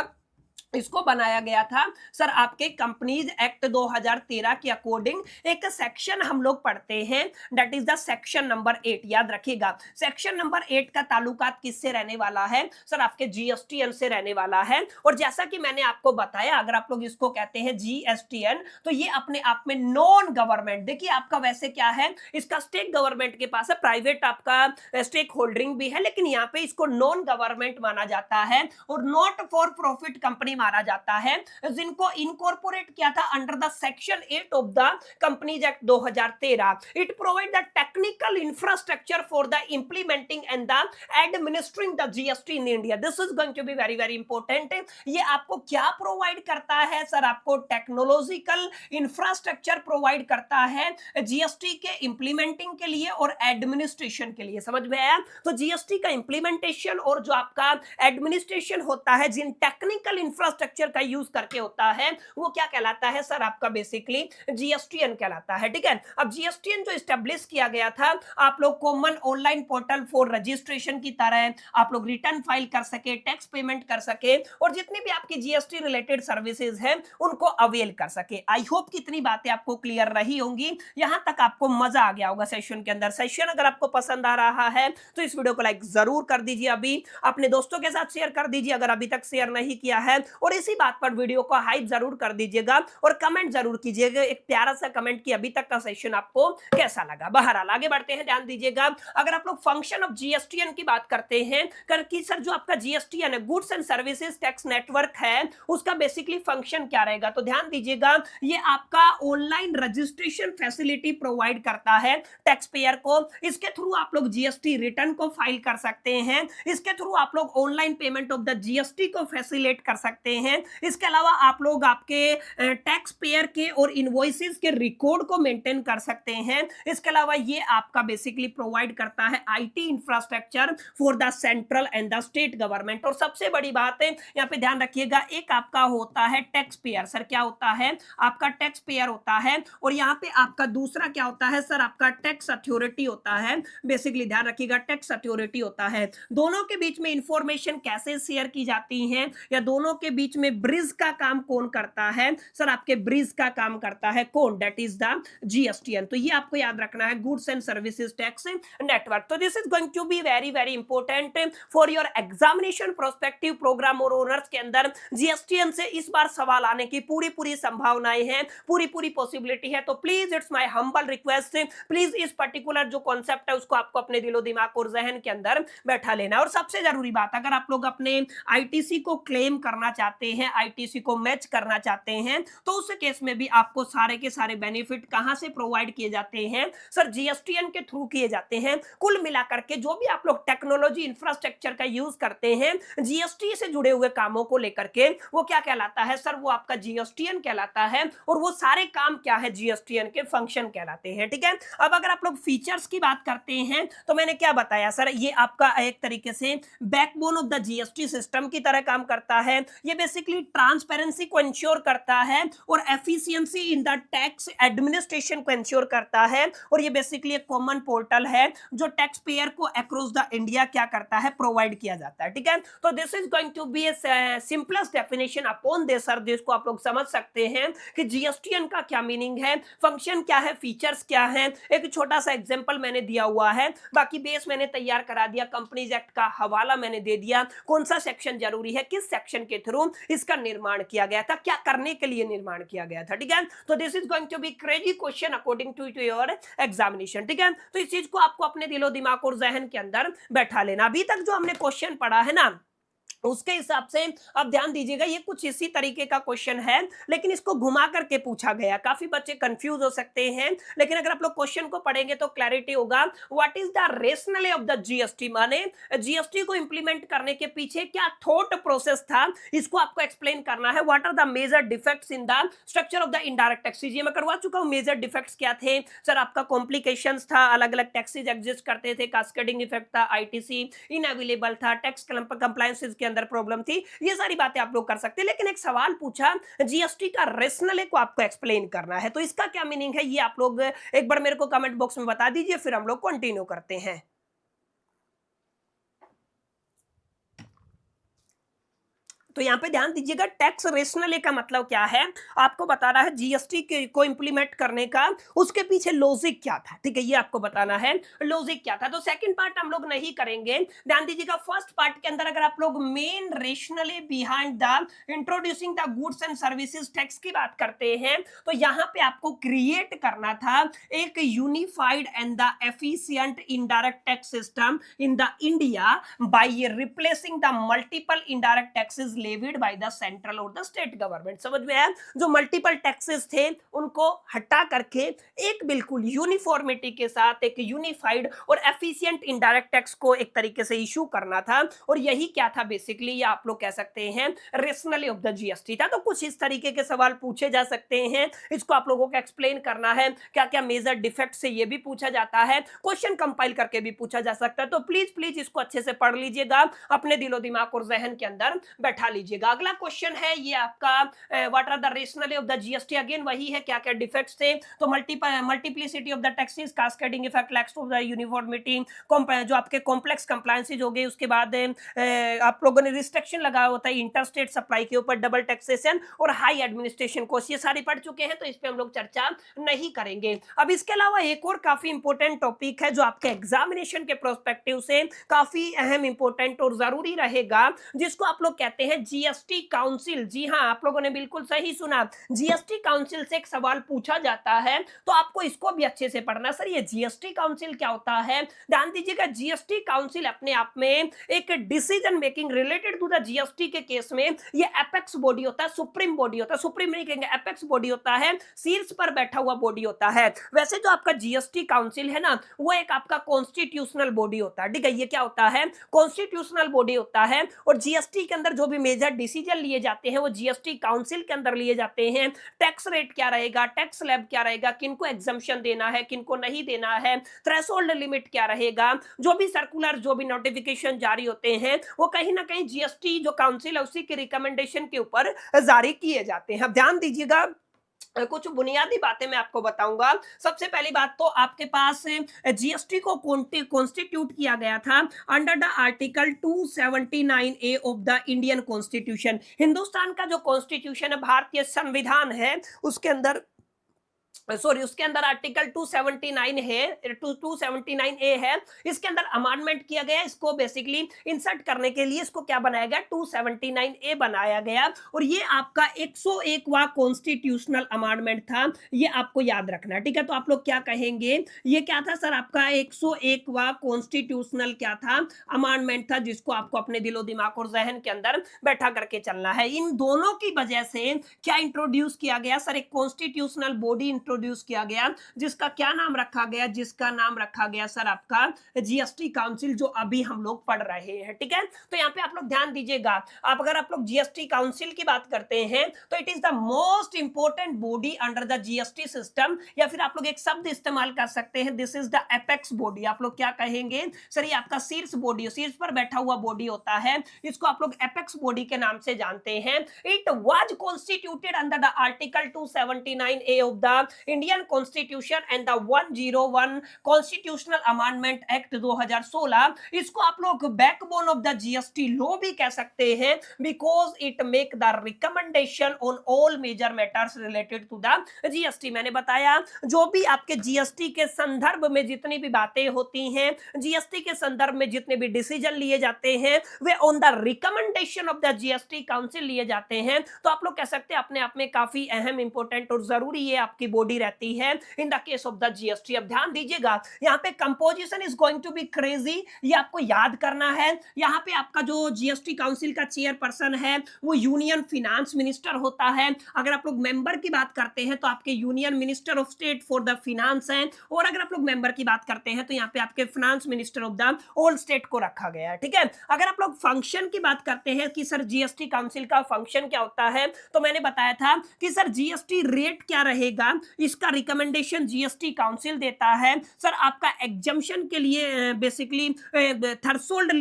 इसको बनाया गया था सर आपके कंपनीज एक्ट 2013 के अकॉर्डिंग। एक सेक्शन हम लोग पढ़ते हैं, that is the section number 8। याद रखिएगा, सेक्शन नंबर 8 का ताल्लुकात किससे रहने वाला है सर, आपके जीएसटीएन से रहने वाला है। और जैसा कि मैंने आपको बताया, अगर आप लोग इसको कहते हैं जीएसटीएन, तो ये अपने आप में नॉन गवर्नमेंट, देखिए आपका वैसे क्या है, इसका स्टेट गवर्नमेंट के पास है, प्राइवेट आपका स्टेक होल्डिंग भी है, लेकिन यहाँ पे इसको नॉन गवर्नमेंट माना जाता है और नॉट फॉर प्रॉफिट कंपनी माना जाता है, जिनको इनकॉर्पोरेट किया था under the section 8 of the companies act 2013। It provide the technical infrastructure for the implementing and the administering the GST in India. This is going to be very very important. ये आपको क्या provide करता है sir, आपको technological infrastructure provide करता है GST के implementing के लिए और एडमिनिस्ट्रेशन के लिए। समझ में आया? तो जीएसटी का इंप्लीमेंटेशन और जो आपका एडमिनिस्ट्रेशन होता है, जिन टेक्निकल इंफ्रास्ट्रक्चर का यूज करके होता है, वो क्या कहलाता है सर, आपका बेसिकली जीएसटीएन कहलाता है। ठीक है, अब जीएसटीएन जो एस्टेब्लिश किया गया था, आप लोग common online portal for registration की तरह आप लोग रिटर्न फाइल कर सके, टैक्स पेमेंट कर सके और जितनी भी आपकी जीएसटी रिलेटेड सर्विसेज हैं उनको अवेल कर सके। आई होप कितनी बातें आपको क्लियर रही होंगी, यहां तक आपको मजा आ गया होगा सेशन के अंदर। सेशन अगर आपको पसंद आ रहा है तो इस वीडियो को लाइक जरूर कर दीजिए, अभी अपने दोस्तों के साथ शेयर कर दीजिए अगर अभी तक शेयर नहीं किया है, और इसी बात पर वीडियो को हाइप जरूर कर दीजिएगा और कमेंट जरूर कीजिएगा, एक प्यारा सा कमेंट कि अभी तक का सेशन आपको कैसा लगा। बहरहाल आगे बढ़ते हैं, ध्यान दीजिएगा। अगर आप लोग फंक्शन ऑफ जीएसटीएन की बात करते हैं कि सर जो आपका जीएसटीएन है, goods and services tax network है, उसका बेसिकली फंक्शन क्या रहेगा, तो ध्यान दीजिएगा, ये आपका ऑनलाइन रजिस्ट्रेशन फैसिलिटी प्रोवाइड करता है टैक्स पेयर को। इसके थ्रू आप लोग जीएसटी रिटर्न को फाइल कर सकते हैं, इसके थ्रू आप लोग online payment of the GST को फैसिलिटेट कर सकते हैं। इसके अलावा आप लोग आपके टैक्स पेयर के और इनवॉइसेस के रिकॉर्ड को मेंटेन कर सकते हैं। इसके अलावा ये आपका बेसिकली प्रोवाइड करता है IT infrastructure for the central and the state government. और सबसे बड़ी बात है यहाँ पे ध्यान रखिएगा, एक आपका होता है टैक्स पेयर। सर क्या होता है, आपका टैक्स पेयर होता है, और यहाँ पे आपका दूसरा क्या होता है सर, आपका टैक्स अथॉरिटी होता है। बेसिकली ध्यान रखिएगा, टैक्स अथॉरिटी होता है। दोनों के बीच में इंफॉर्मेशन कैसे शेयर की जाती है, या दोनों के बीच में ब्रिज का काम कौन करता है सर, आपके ब्रिज का काम करता है कौन, दैट इज द जीएसटीएन। तो ये आपको याद रखना है, goods and services tax network. तो this is going to be very very important for your examination prospective programme और ओनर्स के अंदर। जीएसटीएन से इस बार सवाल आने की पूरी पूरी संभावनाएं हैं, पूरी पूरी पॉसिबिलिटी है। तो please it's my humble request, please इस पर्टिकुलर जो कॉन्सेप्ट है उसको आपको अपने दिलो दिमाग और जहन के अंदर बैठा लेना। और सबसे जरूरी बात, अगर आप लोग अपने आईटीसी को क्लेम करना चाहते हैं, आईटीसी को मैच करना चाहते हैं, तो उस केस में भी आपको सारे के सारे बेनिफिट कहां से प्रोवाइड किए जाते हैं सर, जीएसटीएन के थ्रू किए जाते हैं। कुल मिलाकर के जो भी आप लोग टेक्नोलॉजी इंफ्रास्ट्रक्चर का यूज करते हैं जीएसटी से जुड़े हुए कामों को लेकर के, वो क्या कहलाता है सर, वो आपका जीएसटीएन कहलाता है। और वो सारे काम क्या है, जीएसटीएन के फंक्शन कहलाते हैं। ठीक है, अब अगर आप लोग फीचर्स की बात करते हैं तो मैंने क्या बताया सर, ये आपका एक तरीके से backbone of the GST system की तरह काम करता है। ये बेसिकली ट्रांसपेरेंसी को इंश्योर करता है और efficiency in the tax administration को इंश्योर करता है। और ये बेसिकली एक कॉमन पोर्टल है जो टैक्स पेयर को अक्रॉस द इंडिया क्या करता है, प्रोवाइड किया जाता है। ठीक है, तो this is going to be simplest definition upon this sir, जिसको आप लोग समझ सकते हैं कि जीएसटीएन का क्या मीनिंग है, फंक्शन क्या है, फीचर्स क्या है। एक छोटा सा एग्जांपल मैंने दिया हुआ है, बाकी बेस मैंने तैयार करा दिया, कंपनीज एक्ट का हवाला मैंने दे दिया, कौन सा सेक्शन जरूरी है, किस सेक्शन के थ्रू इसका निर्माण किया गया था, क्या करने के लिए निर्माण किया गया था। ठीक है, तो this is going to be crazy question according to your examination. ठीक है, तो इस चीज को आपको अपने दिलो दिमाग और जहन के अंदर बैठा लेना। अभी तक जो हमने क्वेश्चन पढ़ा है ना, उसके हिसाब से अब ध्यान दीजिएगा, ये कुछ इसी तरीके का क्वेश्चन है, लेकिन इसको घुमा करके पूछा गया। काफी बच्चे कंफ्यूज हो सकते हैं, लेकिन अगर आप लोग क्वेश्चन को पढ़ेंगे तो क्लैरिटी होगा। What is the rational of the GST, माने जीएसटी को इंप्लीमेंट करने के पीछे क्या थॉट प्रोसेस था, इसको आपको एक्सप्लेन करना है। What are the major defects in the structure of the indirect taxes, ये मैं करवा चुका हूं। मेजर डिफेक्ट्स क्या थे सर, आपका कॉम्प्लिकेशंस था, अलग अलग टैक्सेस एग्जिस्ट करते थे, कास्केडिंग इफेक्ट था, आईटीसी इनअवेलेबल था, टैक्स कंप्लायंसेस के अंदर प्रॉब्लम थी, ये सारी बातें आप लोग कर सकते हैं। लेकिन एक सवाल पूछा, जीएसटी का रेशनल को आपको एक्सप्लेन करना है, तो इसका क्या मीनिंग है, ये आप लोग एक बार मेरे को कमेंट बॉक्स में बता दीजिए, फिर हम लोग कंटिन्यू करते हैं। तो तो यहाँ पे ध्यान दीजिएगा, टैक्स रेशनले का मतलब क्या है, आपको बताना है जीएसटी को इंप्लीमेंट करने का उसके पीछे लॉजिक क्या था, ठीक है, ये आपको बताना है लॉजिक क्या था। तो सेकंड पार्ट हम लोग नहीं करेंगे, ध्यान दीजिएगा। फर्स्ट पार्ट के अंदर अगर आप लोग main rationale behind the introducing the goods and services tax की बात करते हैं, तो यहाँ पे आपको क्रिएट करना था एक unified and the efficient indirect tax system in the India by replacing the multiple indirect taxes levied by the central और द स्टेट गवर्नमेंट। समझ में आया? जो मल्टीपल टैक्सेस थे उनको हटा करके एक बिल्कुल यूनिफॉर्मिटी के साथ एक यूनिफाइड और एफिशिएंट इनडायरेक्ट टैक्स को एक तरीके से इशू करना था, और यही क्या था बेसिकली, ये आप लोग कह सकते हैं रेशनली ऑफ द जीएसटी था। तो कुछ इस तरीके के सवाल पूछे जा सकते हैं, इसको आप लोगों को एक्सप्लेन करना है, क्या क्या मेजर डिफेक्ट से ये भी पूछा जाता है, क्वेश्चन कंपाइल करके भी पूछा जा सकता है। तो प्लीज प्लीज इसको अच्छे से पढ़ लीजिएगा, अपने दिलो दिमाग और जहन के अंदर बैठा लीजिएगा। अगला क्वेश्चन है ये आपका, what are the rationale of the GST. Again वही है, क्या क्या डिफेक्ट्स थे, तो multiplicity of the taxes, cascading effect, lacks of the uniformity, जो आपके कॉम्प्लेक्स कंप्लायंसेज हो गए, उसके बाद आप लोगों ने रिस्ट्रिक्शन लगाया होता है इंटरस्टेट सप्लाई के ऊपर, डबल टैक्सेशन और हाई एडमिनिस्ट्रेशन कॉस्ट, ये सारे पढ़ चुके हैं, तो इस पे हम लोग चर्चा नहीं करेंगे। अब इसके अलावा एक और काफी इंपॉर्टेंट टॉपिक है जो आपके एग्जामिनेशन के प्रोस्पेक्टिव से काफी अहम इंपॉर्टेंट और जरूरी रहेगा, जिसको आप लोग कहते हैं जीएसटी काउंसिल। जी हाँ, आप लोगों ने बिल्कुल सही सुना, जीएसटी काउंसिल से एक सवाल पूछा जाता है, तो आपको इसको भी अच्छे से पढ़ना। सर ये जीएसटी काउंसिल क्या होता है, ध्यान दीजिएगा। जीएसटी काउंसिल अपने आप में एक decision making related to the GST के केस में ये एपेक्स बॉडी होता है, सुप्रीम बॉडी होता है, सुप्रीम नहीं कहेंगे, एपेक्स बॉडी होता है, शीर्ष पर बैठा हुआ बॉडी होता है। वैसे जो आपका जीएसटी काउंसिल है ना, वो एक आपका कॉन्स्टिट्यूशनल बॉडी होता है, ठीक है, ये क्या होता है, कॉन्स्टिट्यूशनल बॉडी होता है, और जीएसटी के अंदर जो भी मेजर डिसीजन लिए जाते हैं वो जीएसटी काउंसिल के अंदर लिए जाते हैं। टैक्स रेट क्या रहेगा, टैक्स स्लैब क्या रहेगा, किनको एग्जम्पशन देना है, किनको नहीं देना है, थ्रेशोल्ड लिमिट क्या रहेगा, जो भी सर्कुलर जो भी नोटिफिकेशन जारी होते हैं वो कहीं ना कहीं जीएसटी जो काउंसिल है उसी के रिकमेंडेशन के ऊपर जारी किए जाते हैं। अब ध्यान दीजिएगा, कुछ बुनियादी बातें मैं आपको बताऊंगा। सबसे पहली बात तो आपके पास जीएसटी को कॉन्स्टिट्यूट किया गया था under the article 279A of the Indian constitution. Hindustan का जो कॉन्स्टिट्यूशन है, भारतीय संविधान है, उसके अंदर उसके अंदर आर्टिकल 279 है, 279A है, इसके अंदर अमेंडमेंट किया गया। इसको बेसिकली इंसर्ट करने के लिए इसको क्या बनाया गया, 279A बनाया गया, और ये आपका 101वां कॉन्स्टिट्यूशनल अमेंडमेंट था, ये आपको याद रखना, ठीक है। तो आप लोग क्या कहेंगे, ये क्या था सर, आपका 101वां कॉन्स्टिट्यूशनल क्या था, अमेंडमेंट था, जिसको आपको अपने दिलो दिमाग और जहन के अंदर बैठा करके चलना है। इन दोनों की वजह से क्या इंट्रोड्यूस किया गया सर, एक कॉन्स्टिट्यूशनल बॉडी इंट्रोड्यूस किया गया, जिसका क्या नाम रखा गया, जिसका नाम रखा गया सर आपका जीएसटी काउंसिल, जो अभी हम लोग पढ़ रहे हैं, ठीक है। तो यहाँ पे आप लोग ध्यान दीजिएगा, अगर आप लोग जीएसटी काउंसिल की बात करते हैं तो it is the most important body under the GST system, या फिर आप लोग एक शब्द इस्तेमाल कर सकते हैं, this is the apex body. आप लोग क्या कहेंगे सर, ये आपका शीर्ष बॉडी, शीर्ष पर बैठा हुआ बॉडी होता है, इसको आप लोग एपेक्स बॉडी के नाम से जानते हैं। It was constituted under the article 279A of the Indian constitution and the 101 constitutional amendment act 2016। इसको आप लोग backbone of the GST law भी कह सकते हैं, because it make the recommendation on all major matters related to the GST. मैंने बताया जो भी आपके जीएसटी के संदर्भ में जितनी भी बातें होती हैं, जीएसटी के संदर्भ में जितने भी डिसीजन लिए जाते हैं, वे on the recommendation of the GST council लिए जाते हैं। तो आप लोग कह सकते हैं अपने आप में काफी अहम इंपॉर्टेंट और जरूरी ये आपकी बॉडी रहती है in the case of the GST. अब ध्यान दीजिएगा, यहाँ पे composition is going to be crazy, ये आपको याद करना है। यहाँ पे आपका जो जीएसटी काउंसिल का चेयरपर्सन है वो यूनियन फिनेंस मिनिस्टर होता है। अगर आप लोग मेंबर की बात करते हैं तो आपके union minister of state for the finance है, और अगर आप लोग मेंबर की बात करते हैं तो यहाँ पे आपके finance minister of the all state को रखा गया है, ठीक है। अगर आप लोग फंक्शन की बात करते हैं कि सर जीएसटी काउंसिल का फंक्शन क्या होता है, तो मैंने बताया था कि सर जीएसटी रेट क्या रहेगा, इसका रिकमेंडेशन जीएसटी काउंसिल देता है। सर आपका एग्जम्पशन के लिए बेसिकली थ्रेशोल्ड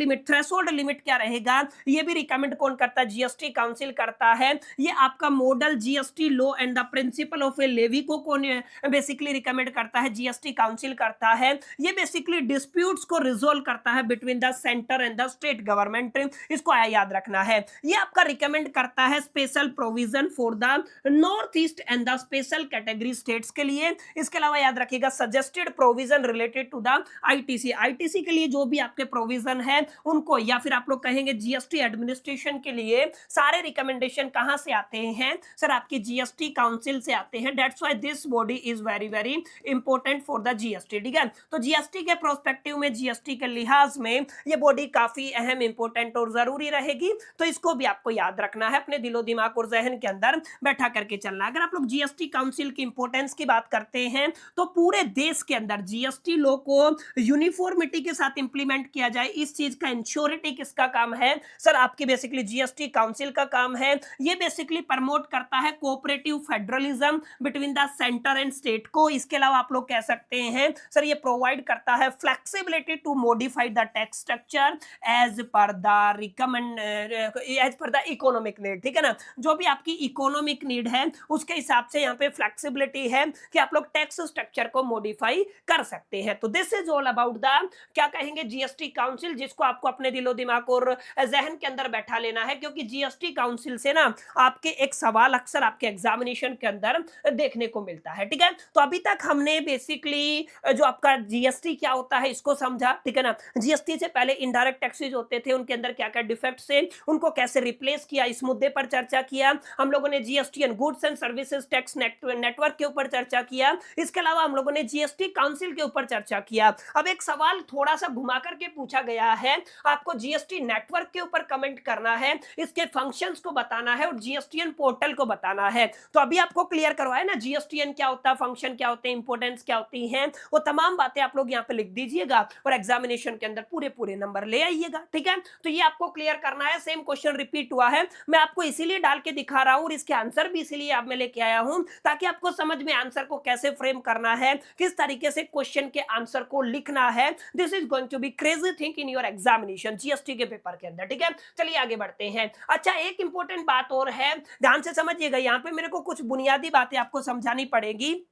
लिमिट क्या रहेगा, ये भी रिकमेंड कौन करता है, जीएसटी काउंसिल करता है। ये आपका model GST law and the principle of a levy को कौन बेसिकली रिकमेंड करता है, जीएसटी काउंसिल करता है। ये बेसिकली डिस्प्यूट्स को रिजोल्व करता है between the centre and the state government, इसको याद रखना है। ये आपका रिकमेंड करता है special provision for the north east and the special category states के लिए। इसके अलावा याद रखिएगा suggested provision related to the ITC, ITC के लिए जो भी आपके प्रोविजन है उनको, या फिर आप लोग कहेंगे जीएसटी एडमिनिस्ट्रेशन के लिए सारे रिकमेंडेशन कहां से आते हैं, सर आपकी जीएसटी काउंसिल से आते हैं। That's why this body is very very important for the GST, ठीक है। तो जीएसटी के प्रोस्पेक्टिव में, जीएसटी के लिहाज में ये बॉडी काफी अहम, इंपॉर्टेंट और जरूरी रहेगी। तो इसको भी आपको याद रखना है, अपने दिलो दिमाग और जहन के अंदर बैठा करके चलना। अगर आप लोग जीएसटी काउंसिल की इंपॉर्टेंस की बात करते हैं तो पूरे देश के अंदर जीएसटी लॉ को यूनिफॉर्मिटी के साथ इंप्लीमेंट किया जाए, इस चीज का इंश्योरिटी किसका काम है, सर आपकी बेसिकली जीएसटी काउंसिल का काम है। ये बेसिकली प्रमोट करता है cooperative federalism between the centre and state को। इसके अलावा आप लोग कह सकते हैं सर ये प्रोवाइड करता है flexibility to modify the tax structure as per the economic need, ठीक है ना। जो भी आपकी इकोनॉमिक नीड है उसके हिसाब से यहाँ पे फ्लेक्सिबिलिटी है कि आप लोग टैक्स स्ट्रक्चर को मॉडिफाई कर सकते हैं। तो this is all about the क्या कहेंगे जीएसटी काउंसिल, जिसको आपको अपने दिलो दिमाग और जहन के अंदर बैठा लेना है, क्योंकि जीएसटी काउंसिल से ना आपके एक सवाल अक्सर आपके एग्जामिनेशन के अंदर देखने को मिलता है, ठीक है। तो अभी तक हमने बेसिकली जो आपका जीएसटी क्या होता है इसको समझा, ठीक है ना। जीएसटी से पहले इनडायरेक्ट टैक्सेस होते थे, उनके अंदर क्या क्या डिफेक्ट्स है, उनको कैसे रिप्लेस किया, इस मुद्दे पर चर्चा किया हम लोगों ने। GST and goods and services tax network के ऊपर चर्चा किया। इसके अलावा हम लोगों ने जीएसटी काउंसिल के ऊपर चर्चा किया। अब एक सवाल थोड़ा सा घुमा करके पूछा गया है, आपको जीएसटी नेटवर्क के ऊपर कमेंट करना है, इसके फंक्शंस को बताना है और जीएसटीएन पोर्टल को बताना है। तो अभी आपको क्लियर करवाया ना जीएसटीएन क्या होता है, फंक्शन क्या होते हैं, इंपोर्टेंस क्या होती है, वो तमाम बातें आप लोग यहाँ पे लिख दीजिएगा और एग्जामिनेशन के अंदर पूरे पूरे नंबर ले आइएगा, ठीक है। तो ये आपको क्लियर करना है। सेम क्वेश्चन रिपीट हुआ है, मैं आपको इसीलिए डाल के दिखा रहा हूं और इसके आंसर भी इसीलिए आप में लेके आया हूं ताकि आपको समझ में आंसर को कैसे फ्रेम करना है, किस तरीके से क्वेश्चन के आंसर को लिखना है। This is going to be crazy thing in your examination GST के पेपर के अंदर, ठीक है। चलिए आगे बढ़ते हैं। अच्छा एक इंपॉर्टेंट बात और है, ध्यान से समझिएगा, यहाँ पे मेरे को कुछ बुनियादी बातें आपको समझानी पड़ेगी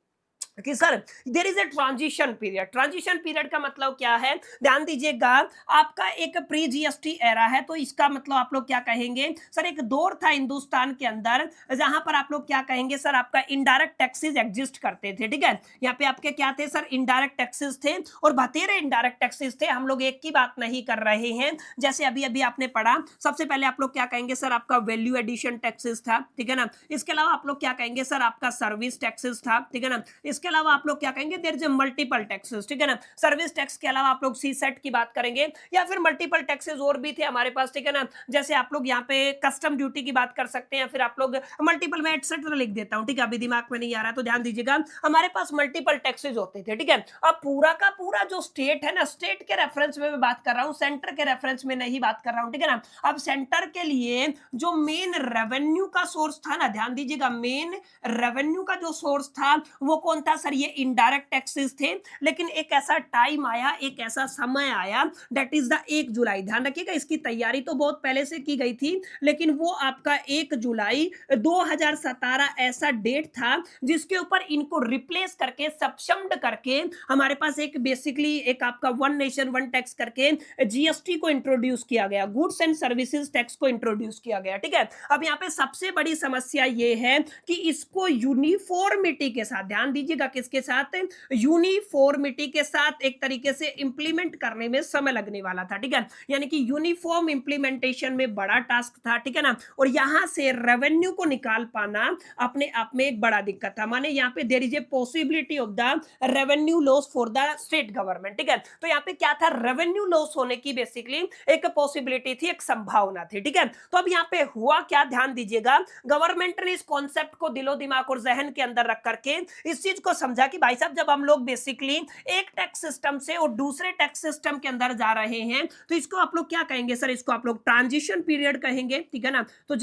कि sir there is a transition period. Transition period का मतलब क्या है, ध्यान दीजिएगा। आपका एक प्री जीएसटी एरा है, तो इसका मतलब आप लोग क्या कहेंगे, सर एक दौर था हिंदुस्तान के अंदर जहां पर आप लोग क्या कहेंगे, सर आपका इनडायरेक्ट टैक्सेस एग्जिस्ट करते थे, ठीक है। यहाँ पे आपके क्या थे सर, इनडायरेक्ट टैक्सेस थे और बतेरे इनडायरेक्ट टैक्सेस थे। हम लोग एक की बात नहीं कर रहे हैं, जैसे अभी अभी आपने पढ़ा। सबसे पहले आप लोग क्या कहेंगे, सर आपका वैल्यू एडिशन टैक्सेस था, ठीक है ना। इसके अलावा आप लोग क्या कहेंगे, सर आपका सर्विस टैक्सेस था, ठीक है ना। इसके अलावा आप लोग क्या कहेंगे, there is a multiple taxes, ठीक है ना। सर्विस टैक्स के अलावा आप लोग सी सेट की बात करेंगे या फिर मल्टीपल टैक्सेस और भी थे हमारे पास, ठीक है ना। जैसे आप लोग यहाँ पे कस्टम ड्यूटी की बात कर सकते हैं, फिर आप लोग मल्टीपल में एटसेट्रा लिख देता हूं, ठीक है, अभी दिमाग में नहीं आ रहा तो ध्यान दीजिएगा। हमारे पास मल्टीपल टैक्सेस होते थे, ठीक है। अब पूरा का पूरा जो स्टेट है ना, स्टेट के रेफरेंस में मैं बात कर रहा हूं, सेंटर के रेफरेंस में नहीं बात कर रहा हूं, ठीक है ना। अब सेंटर के लिए जो मेन रेवेन्यू का सोर्स था ना, ध्यान दीजिएगा, मेन रेवेन्यू का जो सोर्स था वो कौन था, सर ये इनडायरेक्ट टैक्सेस थे। लेकिन एक ऐसा टाइम आया, एक ऐसा समय आया, दैट इज द 1 जुलाई। ध्यान रखिएगा, इसकी तैयारी तो बहुत पहले से की गई थी, लेकिन वो आपका 1 जुलाई 2017 ऐसा डेट था जिसके ऊपर इनको रिप्लेस करके, सब्सम्ड करके हमारे पास एक बेसिकली एक आपका वन नेशन वन टैक्स करके जीएसटी को इंट्रोड्यूस किया गया, गुड्स एंड सर्विसेज टैक्स को इंट्रोड्यूस किया गया, ठीक है। अब यहाँ पे सबसे बड़ी समस्या ये है कि इसको यूनिफॉर्मिटी के साथ, ध्यान दीजिएगा, किसके साथ, यूनिफॉर्मिटी के साथ एक तरीके से इंप्लीमेंट करने में समय लगने वाला था, ठीक है। यानी कि यूनिफॉर्म इंप्लीमेंटेशन में बड़ा टास्क था, ठीक है ना। और यहां से रेवेन्यू को निकाल पाना अपने आप में एक बड़ा दिक्कत था। माने यहाँ पे there is a possibility of the revenue loss for the state government, ठीक है। तो यहाँ पे क्या था, रेवेन्यू लॉस होने की बेसिकली एक पॉसिबिलिटी थी, एक संभावना थी, ठीक है। तो अब यहाँ पे हुआ क्या, ध्यान दीजिएगा, गवर्नमेंट ने इस कॉन्सेप्ट को दिलो दिमाग और जहन के अंदर रख करके इस चीज चीज को समझा कि भाई साहब जब हम लोग बेसिकली एक टैक्स सिस्टम से और दूसरे टैक्स सिस्टम के अंदर जा रहे हैं तो इसको आप लोग क्या कहेंगे सर, इसको आप लोग ट्रांजिशन पीरियड कहेंगे, ठीक है ना। तो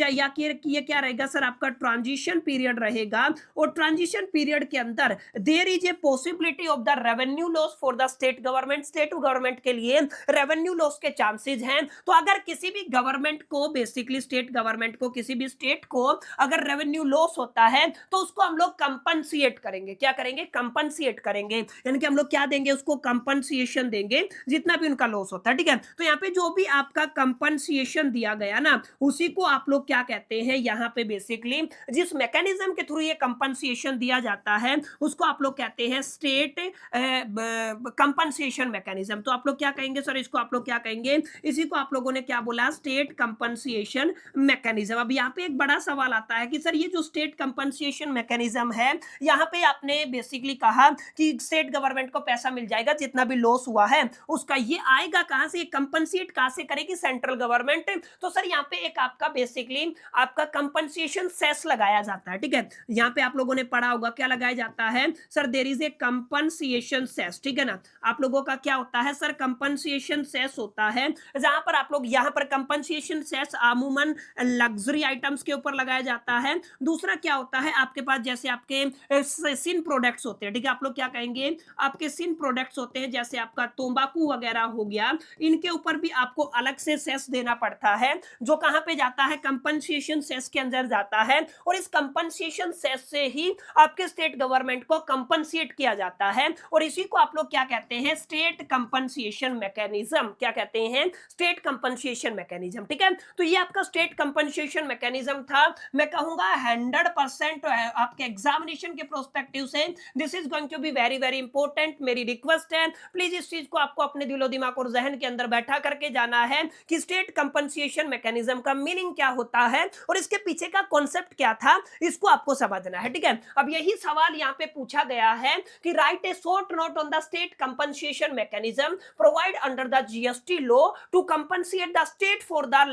ये क्या रहेगा सर, आपका ट्रांजिशन पीरियड रहेगा और ट्रांजिशन पीरियड के अंदर there is a possibility of the revenue loss for the state government, state government के लिए रेवेन्यू लॉस के चांसेस हैं। तो अगर किसी भी गवर्नमेंट को बेसिकली स्टेट गवर्नमेंट को किसी भी स्टेट को अगर रेवेन्यू लॉस होता है तो उसको हम लोग कंपनसेट करेंगे, क्या करेंगे, कंपनसेट करेंगे, यानी कि हम लोग क्या देंगे उसको, कंपनसेशन देंगे जितना भी उनका लॉस होता है, ठीक है। तो यहाँ पे जो भी आपका कंपनसेशन दिया गया ना उसी को आप लोग क्या कहते हैं, यहाँ पे बेसिकली जिस मैकेनिज्म के थ्रू ये कंपनसेशन दिया जाता है उसको आप लोग कहते हैं स्टेट कंपनसेशन मैकेनिज्म। तो आप लोग क्या कहेंगे सर, इसको आप लोग क्या कहेंगे, इसी को आप लोगों ने क्या बोला, स्टेट कंपनसेशन मैकेनिज्म। अब यहाँ पे एक बड़ा सवाल आता है कि सर ये जो स्टेट कंपनसेशन मैकेनिज्म है यहाँ पे आपने बेसिकली कहा कि स्टेट गवर्नमेंट को पैसा मिल जाएगा जितना भी लॉस हुआ है उसका, ये आएगा कहां से, कंपनसेट कहां से करेगी, सेंट्रल गवर्नमेंट। तो सर यहाँ पे एक आपका बेसिकली आपका कंपनसेशन सेस लगाया जाता है, ठीक है। यहाँ पे आप लोगों ने पढ़ा होगा क्या लगाया जाता है sir, there is a compensation cess, ठीक है ना। आप लोगों का क्या होता है सर, कंपनसेशन सेस होता है, जहां पर आप लोग यहाँ पर कंपनसेशन सेस अमूमन लग्जरी आइटम्स के ऊपर लगाया जाता है। दूसरा क्या होता है आपके पास, जैसे आपके सिन प्रोडक्ट्स होते हैं, ठीक है, आप लोग क्या कहेंगे, आपके सिन प्रोडक्ट्स होते हैं जैसे आपका तंबाकू वगैरह हो गया, इनके ऊपर भी आपको अलग से सेस देना पड़ता है जो कहां पे जाता है, कंपनसेशन सेस के अंदर जाता है। और इस कंपनसेशन सेस से ही आपके स्टेट गवर्नमेंट को कंपनसेट किया जाता है और इसी को आप लोग क्या कहते हैं, स्टेट कंपनसेशन मैकेनिज्म, क्या कहते हैं, स्टेट कंपनसेशन मैकेनिज्म, ठीक है। तो ये आपका स्टेट कंपनसेशन मैकेनिज्म था। मैं कहूंगा 100% आपके एग्जामिनेशन के प्रोस्पेक्टिव से this is going to be very very important. मेरी रिक्वेस्ट है प्लीज इस चीज को आपको अपने दिलो दिमाग और जहन के अंदर बैठा करके जाना है कि स्टेट कंपनसेशन मैकेनिज्म का मीनिंग क्या होता है और इसके पीछे का कॉन्सेप्ट क्या था, इसको आपको समझना है, ठीक है। अब यही सवाल यहाँ पे पूछा गया है कि write a short note on the state compensation mechanism provide under the GST law to compensate the state for the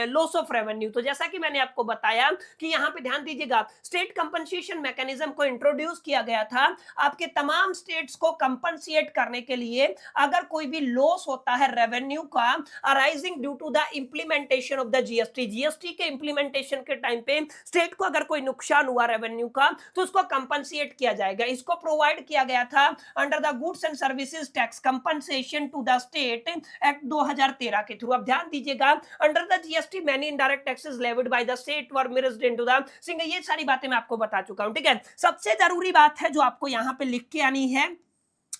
loss of revenue. तो जैसा कि मैंने आपको बताया कि यहाँ पे ध्यान दीजिएगा, स्टेट कंपनसेशन मैकेनिज्म को इंट्रोड्यूस किया गया था आपके तमाम स्टेट्स को कंपनसेट करने के लिए अगर कोई भी लॉस होता है रेवेन्यू का arising due to the implementation of the GST, GST के इंप्लीमेंटेशन के टाइम पे स्टेट को अगर कोई नुकसान हुआ रेवेन्यू का तो उसको कंपनसेट किया जाएगा। इसको प्रोवाइड किया गया था under the goods and services tax compensation to the state act 2013 के थ्रू। अब ध्यान दीजिएगा, under the GST many indirect taxes levied by the state were mirrored into the single, ये सारी बातें मैं आपको बता चुका हूं, ठीक है। सबसे जरूरी बात है जो आपको यहां पे लिख के आनी है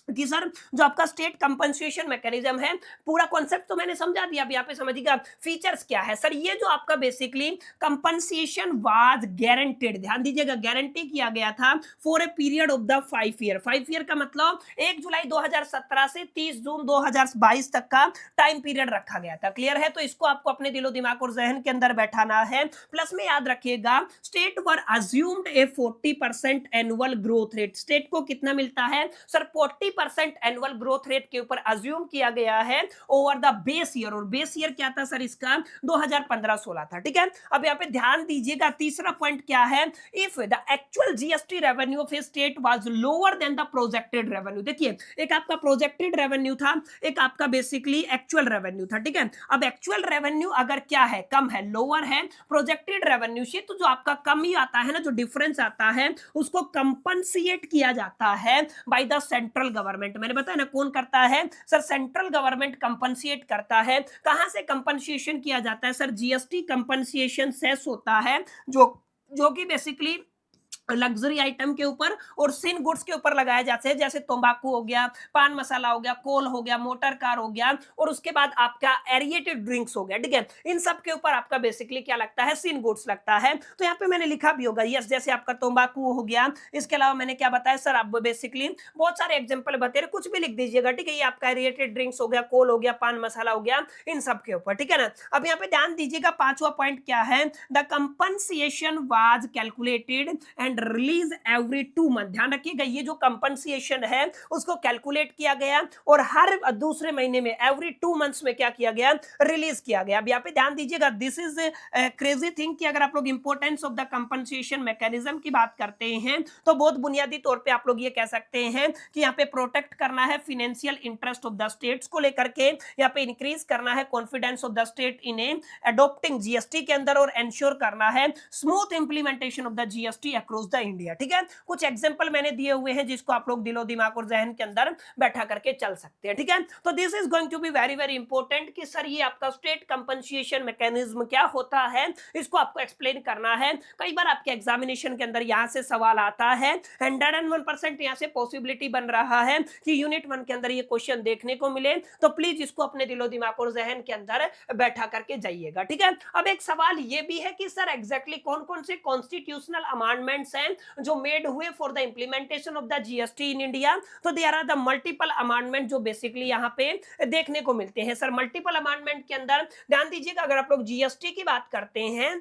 कि सर जो आपका स्टेट कंपनसेशन मैकेनिज्म है, पूरा कॉन्सेप्ट तो मैंने समझा दिया, अब यहाँ पे समझिएगा फीचर्स क्या है सर। ये जो आपका बेसिकली कंपनसेशन वाज गारंटीड, ध्यान दीजिएगा, गारंटी किया गया था for a period of the 5 year. 5 year का मतलब 1 जुलाई 2017 से 30 जून 2022 तक का टाइम पीरियड रखा गया था। क्लियर है, तो इसको आपको अपने दिलो दिमाग और जहन के अंदर बैठाना है। प्लस में याद रखिएगा, स्टेट वर अज्यूम्ड ए 40% एनुअल ग्रोथ रेट। स्टेट को कितना मिलता है सर, 40% एनुअल ग्रोथ रेट के ऊपर अज्यूम किया गया है ओवर द बेस ईयर। और बेस ईयर क्या था सर, इसका 2015-16 था, ठीक है। अब यहाँ पे ध्यान दीजिएगा, तीसरा पॉइंट क्या है, if the actual GST revenue of A state was lower than the projected revenue. देखिए, एक आपका प्रोजेक्टेड रेवेन्यू था, एक आपका बेसिकली एक्चुअल रेवेन्यू था, ठीक है। अब एक्चुअल रेवेन्यू अगर क्या है, कम है, लोअर है प्रोजेक्टेड रेवेन्यू से, तो जो आपका कम ही आता है ना, जो डिफरेंस आता है उसको कंपनसेट किया जाता है बाय द सेंट्रल गवर्नमेंट। मैंने बताया ना, कौन करता है सर, सेंट्रल गवर्नमेंट कंपनसेट करता है। कहां से कंपनसेशन किया जाता है सर, जीएसटी कंपनसेशन सेस होता है जो कि बेसिकली लग्जरी आइटम के ऊपर और सिन गुड्स के ऊपर लगाए जाते हैं, जैसे तंबाकू हो गया, पान मसाला हो गया, कोल हो गया, मोटर कार हो गया और उसके बाद आपका एरिएटेड ड्रिंक्स हो गया, ठीक है। इन सब के ऊपर आपका बेसिकली क्या लगता है, सिन गुड्स लगता है। तो यहाँ पे मैंने लिखा भी होगा, यस, जैसे आपका तंबाकू हो गया। इसके अलावा मैंने क्या बताया सर, आप बेसिकली बहुत सारे एग्जाम्पल बता रहे, कुछ भी लिख दीजिएगा, ठीक है। ये आपका एरिएटेड ड्रिंक्स हो गया, कोल हो गया, पान मसाला हो गया, इन सब के ऊपर, ठीक है ना। अब यहाँ पे ध्यान दीजिएगा, 5वां पॉइंट क्या है, the compensation was calculated and and release every 2 month. ध्यान रखिएगा, ये जो कंपनसेशन है उसको कैलकुलेट किया गया और हर दूसरे महीने में एवरी 2 मंथ्स में क्या किया गया, रिलीज किया गया। अब यहाँ पे ध्यान दीजिएगा, दिस इज क्रेजी थिंग कि अगर आप लोग importance of the compensation mechanism की बात करते हैं तो बहुत बुनियादी तौर पे आप लोग ये कह सकते हैं कि यहाँ पे प्रोटेक्ट करना है financial interest of the states को लेकर के, यहाँ पे इंक्रीज करना है confidence of the state in adopting GST के अंदर और एंश्योर करना है smooth implementation of the GST across the India. ठीक है, कुछ एग्जांपल मैंने दिए हुए हैं जिसको आप लोग दिलो दिमाग और जहन के अंदर बैठा करके चल सकते हैं। ठीक है, तो this is going to be very very important कि सर ये आपका स्टेट कंपनसेशन मैकेनिज्म क्या होता है, इसको आपको एक्सप्लेन करना है। कई बार आपके एग्जामिनेशन के अंदर यहां से सवाल आता है, 101% यहां से पॉसिबिलिटी बन रहा है कि यूनिट 1 के अंदर ये क्वेश्चन देखने को मिले, तो प्लीज इसको अपने दिलो दिमाग और जहन के अंदर बैठा करके जाइएगा। ठीक है, अब एक सवाल ये भी है कि सर एग्जैक्टली कौन कौन से कॉन्स्टिट्यूशनल अमेंडमेंट्स हैं जो मेड हुए for the implementation of the GST in India. तो there are the multiple amendment जो बेसिकली यहाँ पे देखने को मिलते हैं। सर मल्टीपल अमेंडमेंट के अंदर ध्यान दीजिएगा, अगर आप लोग जीएसटी की बात करते हैं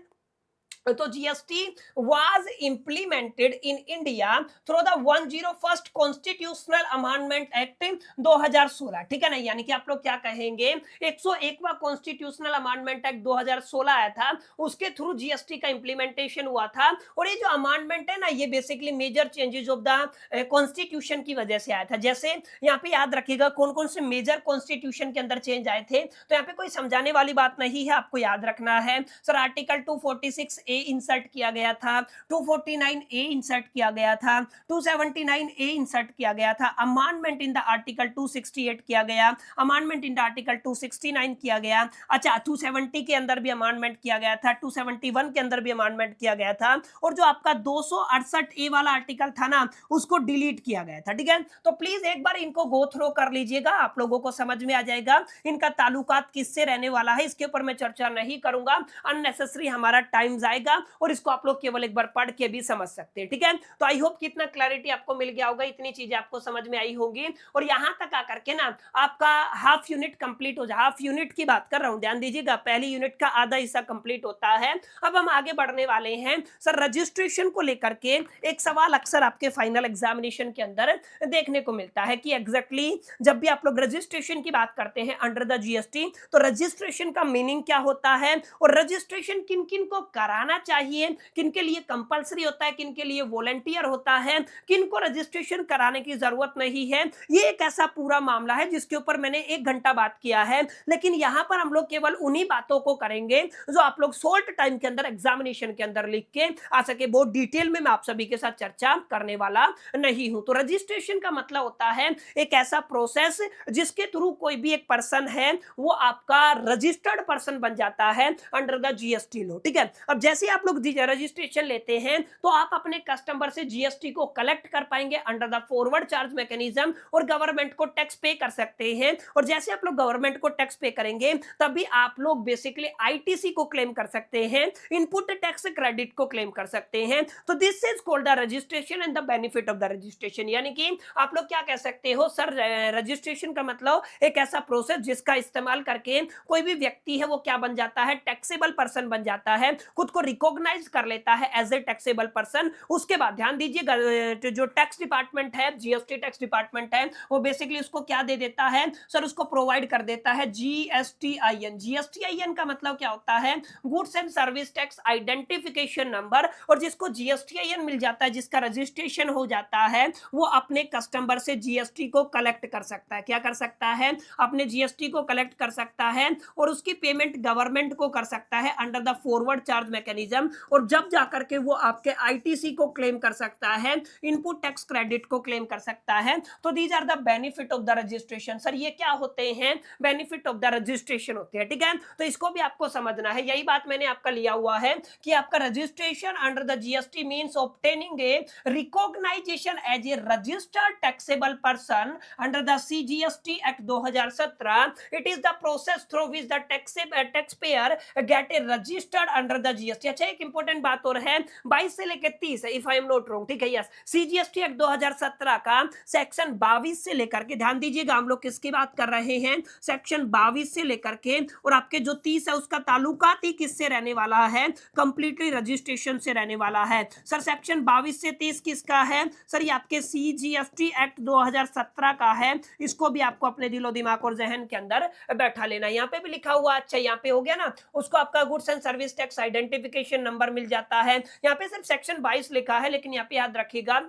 तो GST was implemented in India through the 101st constitutional amendment act 2016। ठीक है ना, यानी कि आप लोग क्या कहेंगे, 101वां कॉन्स्टिट्यूशनल अमेंडमेंट एक्ट 2016 आया था, उसके थ्रू जीएसटी का इंप्लीमेंटेशन हुआ था। और ये जो अमेंडमेंट है ना, ये basically major changes of the constitution की वजह से आया था। जैसे यहाँ पे याद रखिएगा कौन कौन से मेजर कॉन्स्टिट्यूशन के अंदर चेंज आए थे, तो यहाँ पे कोई समझाने वाली बात नहीं है, आपको याद रखना है। सर आर्टिकल 246 ए इंसर्ट किया गया था, 249 ए इंसर्ट किया गया था, 279 ए इंसर्ट किया गया था, अमेंडमेंट इन द आर्टिकल 268 किया गया, अमेंडमेंट इन द आर्टिकल 269 किया गया। अच्छा 270 के अंदर भी अमेंडमेंट किया गया था, 271 के अंदर भी अमेंडमेंट किया गया था, और जो आपका 268 ए वाला आर्टिकल था ना, उसको डिलीट किया गया था। ठीक है, तो प्लीज एक बार इनको गो थ्रो कर लीजिएगा, आप लोगों को समझ में आ जाएगा इनका ताल्लुकात किससे रहने वाला है। इसके ऊपर मैं चर्चा नहीं करूंगा, अननेसेसरी हमारा टाइम जाएगा, और इसको आप लोग केवल एक बार पढ़ के भी समझ सकते हैं। ठीक है, तो आई होप कितना क्लैरिटी आपको मिल गया होगा, इतनी चीजें आपको समझ में आई होंगी। और यहां तक आकर के ना आपका हाफ यूनिट कंप्लीट हो जाए। हाफ यूनिट की बात कर रहा हूं, ध्यान दीजिएगा, पहली यूनिट का आधा हिस्सा कंप्लीट होता है। अब हम आगे बढ़ने वाले हैं। सर रजिस्ट्रेशन को लेकर के एक सवाल अक्सर आपके फाइनल एग्जामिनेशन के अंदर देखने को मिलता है कि एग्जैक्टली जब भी आप लोग रजिस्ट्रेशन की बात करते हैं अंडर द जीएसटी, तो रजिस्ट्रेशन का मीनिंग क्या होता है, और रजिस्ट्रेशन किन किन को कराना चाहिए, किन के लिए कंपलसरी होता है, किन के लिए वॉलंटियर होता है, किन को रजिस्ट्रेशन कराने की जरूरत नहीं है। ये एक ऐसा पूरा मामला है जिसके ऊपर मैंने 1 घंटा बात किया है, लेकिन यहां पर हम लोग केवल उन्हीं बातों को करेंगे जो आप लोग शॉर्ट टाइम के अंदर एग्जामिनेशन के अंदर लिख के आ सके। बहुत डिटेल में मैं आप सभी के साथ चर्चा करने वाला नहीं हूं। तो रजिस्ट्रेशन का मतलब होता है एक ऐसा प्रोसेस जिसके थ्रू कोई भी एक पर्सन है वो आपका रजिस्टर्ड पर्सन बन जाता है अंडर द जीएसटी लॉ। ठीक है, अब जैसे आप लोग रजिस्ट्रेशन लेते हैं तो आप अपने कस्टमर से जीएसटी को कलेक्ट कर पाएंगे under the forward charge mechanism, और गवर्नमेंट को टैक्स पे कर सकते हैं। और जैसे आप लोग गवर्नमेंट को टैक्स पे करेंगे तभी आप लोग बेसिकली आईटीसी को क्लेम कर सकते हैं, इनपुट टैक्स क्रेडिट को क्लेम कर सकते हैं। तो this is called the registration and the benefit of the registration. यानी कि आप लोग क्या कह सकते हो, सर रजिस्ट्रेशन का मतलब एक ऐसा प्रोसेस जिसका इस्तेमाल करके कोई भी व्यक्ति है वो क्या बन जाता है, टैक्सेबल पर्सन बन जाता है, खुद को रिकॉग्नाइज कर लेता है एज ए टैक्सेबल पर्सन। उसके बाद ध्यान दीजिएगा जो टैक्स डिपार्टमेंट है, जीएसटी टैक्स डिपार्टमेंट है, वो बेसिकली उसको क्या दे देता है, सर उसको प्रोवाइड कर देता है जीएसटीआईएन। जीएसटीआईएन का मतलब क्या होता है, goods and service tax identification number. और जिसको जीएसटीआईएन मिल जाता है, जिसका रजिस्ट्रेशन हो जाता है, वो अपने कस्टमर से जीएसटी को कलेक्ट कर सकता है। क्या कर सकता है, अपने जीएसटी को कलेक्ट कर सकता है और उसकी पेमेंट गवर्नमेंट को कर सकता है under the forward charge mechanism. और जब जाकर के वो आपके आईटीसी को क्लेम कर सकता है, इनपुट टैक्स क्रेडिट को क्लेम कर सकता है। तो these are the benefit of the registration. Sir ये क्या होते हैं, बेनिफिट ऑफ द रजिस्ट्रेशन होते हैं। ठीक है, तो इसको भी आपको समझना है। यही बात मैंने आपका लिया हुआ है कि आपका registration under the GST means obtaining a recognition as a registered taxable person under the CGST act 2017। It is the process through which the tax payer get a registered under the GST. अच्छा, एक important बात और है, 22 से लेकर 30 है, if I am not wrong, ठीक है, यस, सीजीएसटी एक्ट 2017 का सेक्शन 22 से लेकर के, ध्यान दीजिएगा हम लोग किसकी बात कर रहे हैं, सेक्शन 22 से लेकर के, और आपके जो 30 है उसका ताल्लुकात ही किससे रहने वाला है, कंप्लीटली रजिस्ट्रेशन से रहने वाला है। सर सेक्शन 22 से 30 किसका है, सर ये आपके सीजीएसटी एक्ट 2017 का है। इसको भी आपको अपने दिलो दिमाग और जहन के अंदर बैठा लेना। यहाँ पे भी लिखा हुआ, अच्छा यहाँ पे हो गया ना, उसको आपका goods and service tax identification number मिल जाता है। यहाँ पे सिर्फ सेक्शन 22 लिखा है, लेकिन यहाँ पे याद रखिएगा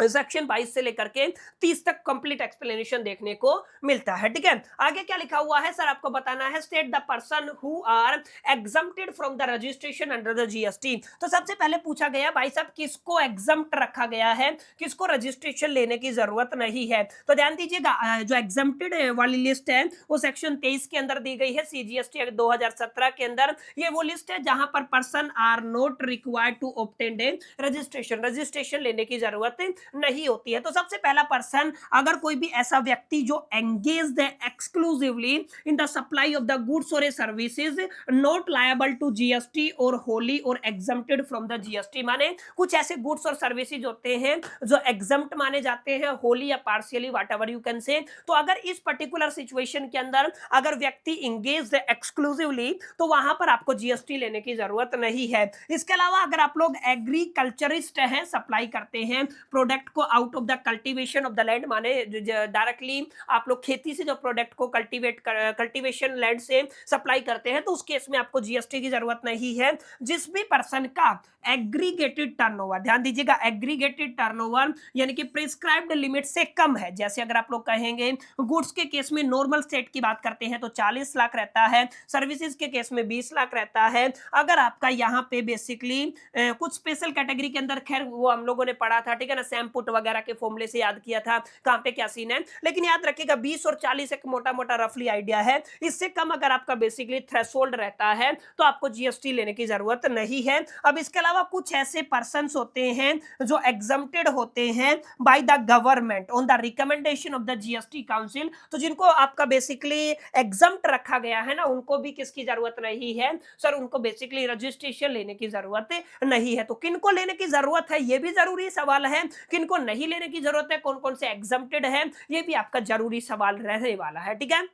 सेक्शन 22 से लेकर के 30 तक कंप्लीट एक्सप्लेनेशन देखने को मिलता है, ठीक है। आगे क्या लिखा हुआ है, सर आपको बताना है, state the person who are exempted from the registration under the GST. तो सबसे पहले पूछा गया भाई साहब किसको एग्जम्प्ट रखा गया है, किसको रजिस्ट्रेशन लेने की जरूरत नहीं है। तो ध्यान दीजिएगा, जो एग्जम्प्टेड वाली लिस्ट है वो सेक्शन 23 के अंदर दी गई है सीजीएसटी एक्ट 2017 के अंदर। ये वो लिस्ट है जहां पर person are not required to obtain a registration लेने की जरूरत नहीं होती है। तो सबसे पहला पर्सन, अगर कोई भी ऐसा व्यक्ति जो एंगेज्ड है exclusively in the supply of the goods और services not liable to GST और होली और एग्जम्प्टेड फ्रॉम द जीएसटी, माने कुछ ऐसे गुड्स और सर्विसेज होते हैं जो एग्जम्प्ट माने जाते हैं, होली या partially, whatever you can say. तो अगर इस पर्टिकुलर सिचुएशन के अंदर अगर व्यक्ति एंगेज्ड है एक्सक्लूसिवली, तो वहां पर आपको जीएसटी लेने की जरूरत नहीं है। इसके अलावा अगर आप लोग एग्रीकल्चरिस्ट हैं, सप्लाई करते हैं प्रोडक्ट को out of the cultivation of the land, माने डायरेक्टली आप लोग खेती से जो प्रोडक्ट को कल्टीवेशन लैंड से सप्लाई करते हैं, तो उस केस में आपको जीएसटी की जरूरत नहीं है। जिस भी पर्सन का एग्रीगेटेड टर्नओवर, ध्यान दीजिएगा, एग्रीगेटेड टर्नओवर यानी कि प्रिस्क्राइब्ड लिमिट से कम है, जैसे अगर आप लोग कहेंगे गुड्स के केस में नॉर्मल स्टेट की बात करते हैं तो 40 लाख रहता है, सर्विसेज के केस में 20 लाख रहता है। अगर आपका यहाँ पे बेसिकली कुछ स्पेशल कैटेगरी के अंदर, खैर वो हम लोगों ने पढ़ा था, ठीक है ना, सैमपुट वगैरह के फॉर्मूले से याद किया था कहां पे क्या सीन है, लेकिन याद रखिएगा 20 और 40 एक मोटा मोटा रफली आइडिया है। इससे कम अगर आपका बेसिकली थ्रेशोल्ड रहता है तो आपको जीएसटी लेने की जरूरत नहीं है। अब इसके अलावा कुछ ऐसे पर्संस होते हैं जो एग्जम्प्टेड होते हैं by the government on the recommendation of the GST council, तो जिनको आपका बेसिकली एग्जम्प्ट रखा गया है ना, उनको भी किसकी जरूरत नहीं है, सर उनको बेसिकली रजिस्ट्रेशन लेने की जरूरत नहीं है। तो किनको लेने की जरूरत है, ये भी जरूरी सवाल है, किनको नहीं लेने की जरूरत है, कौन कौन से एग्जम्प्टेड है, ये भी आपका जरूरी सवाल रहने वाला है, ठीक है।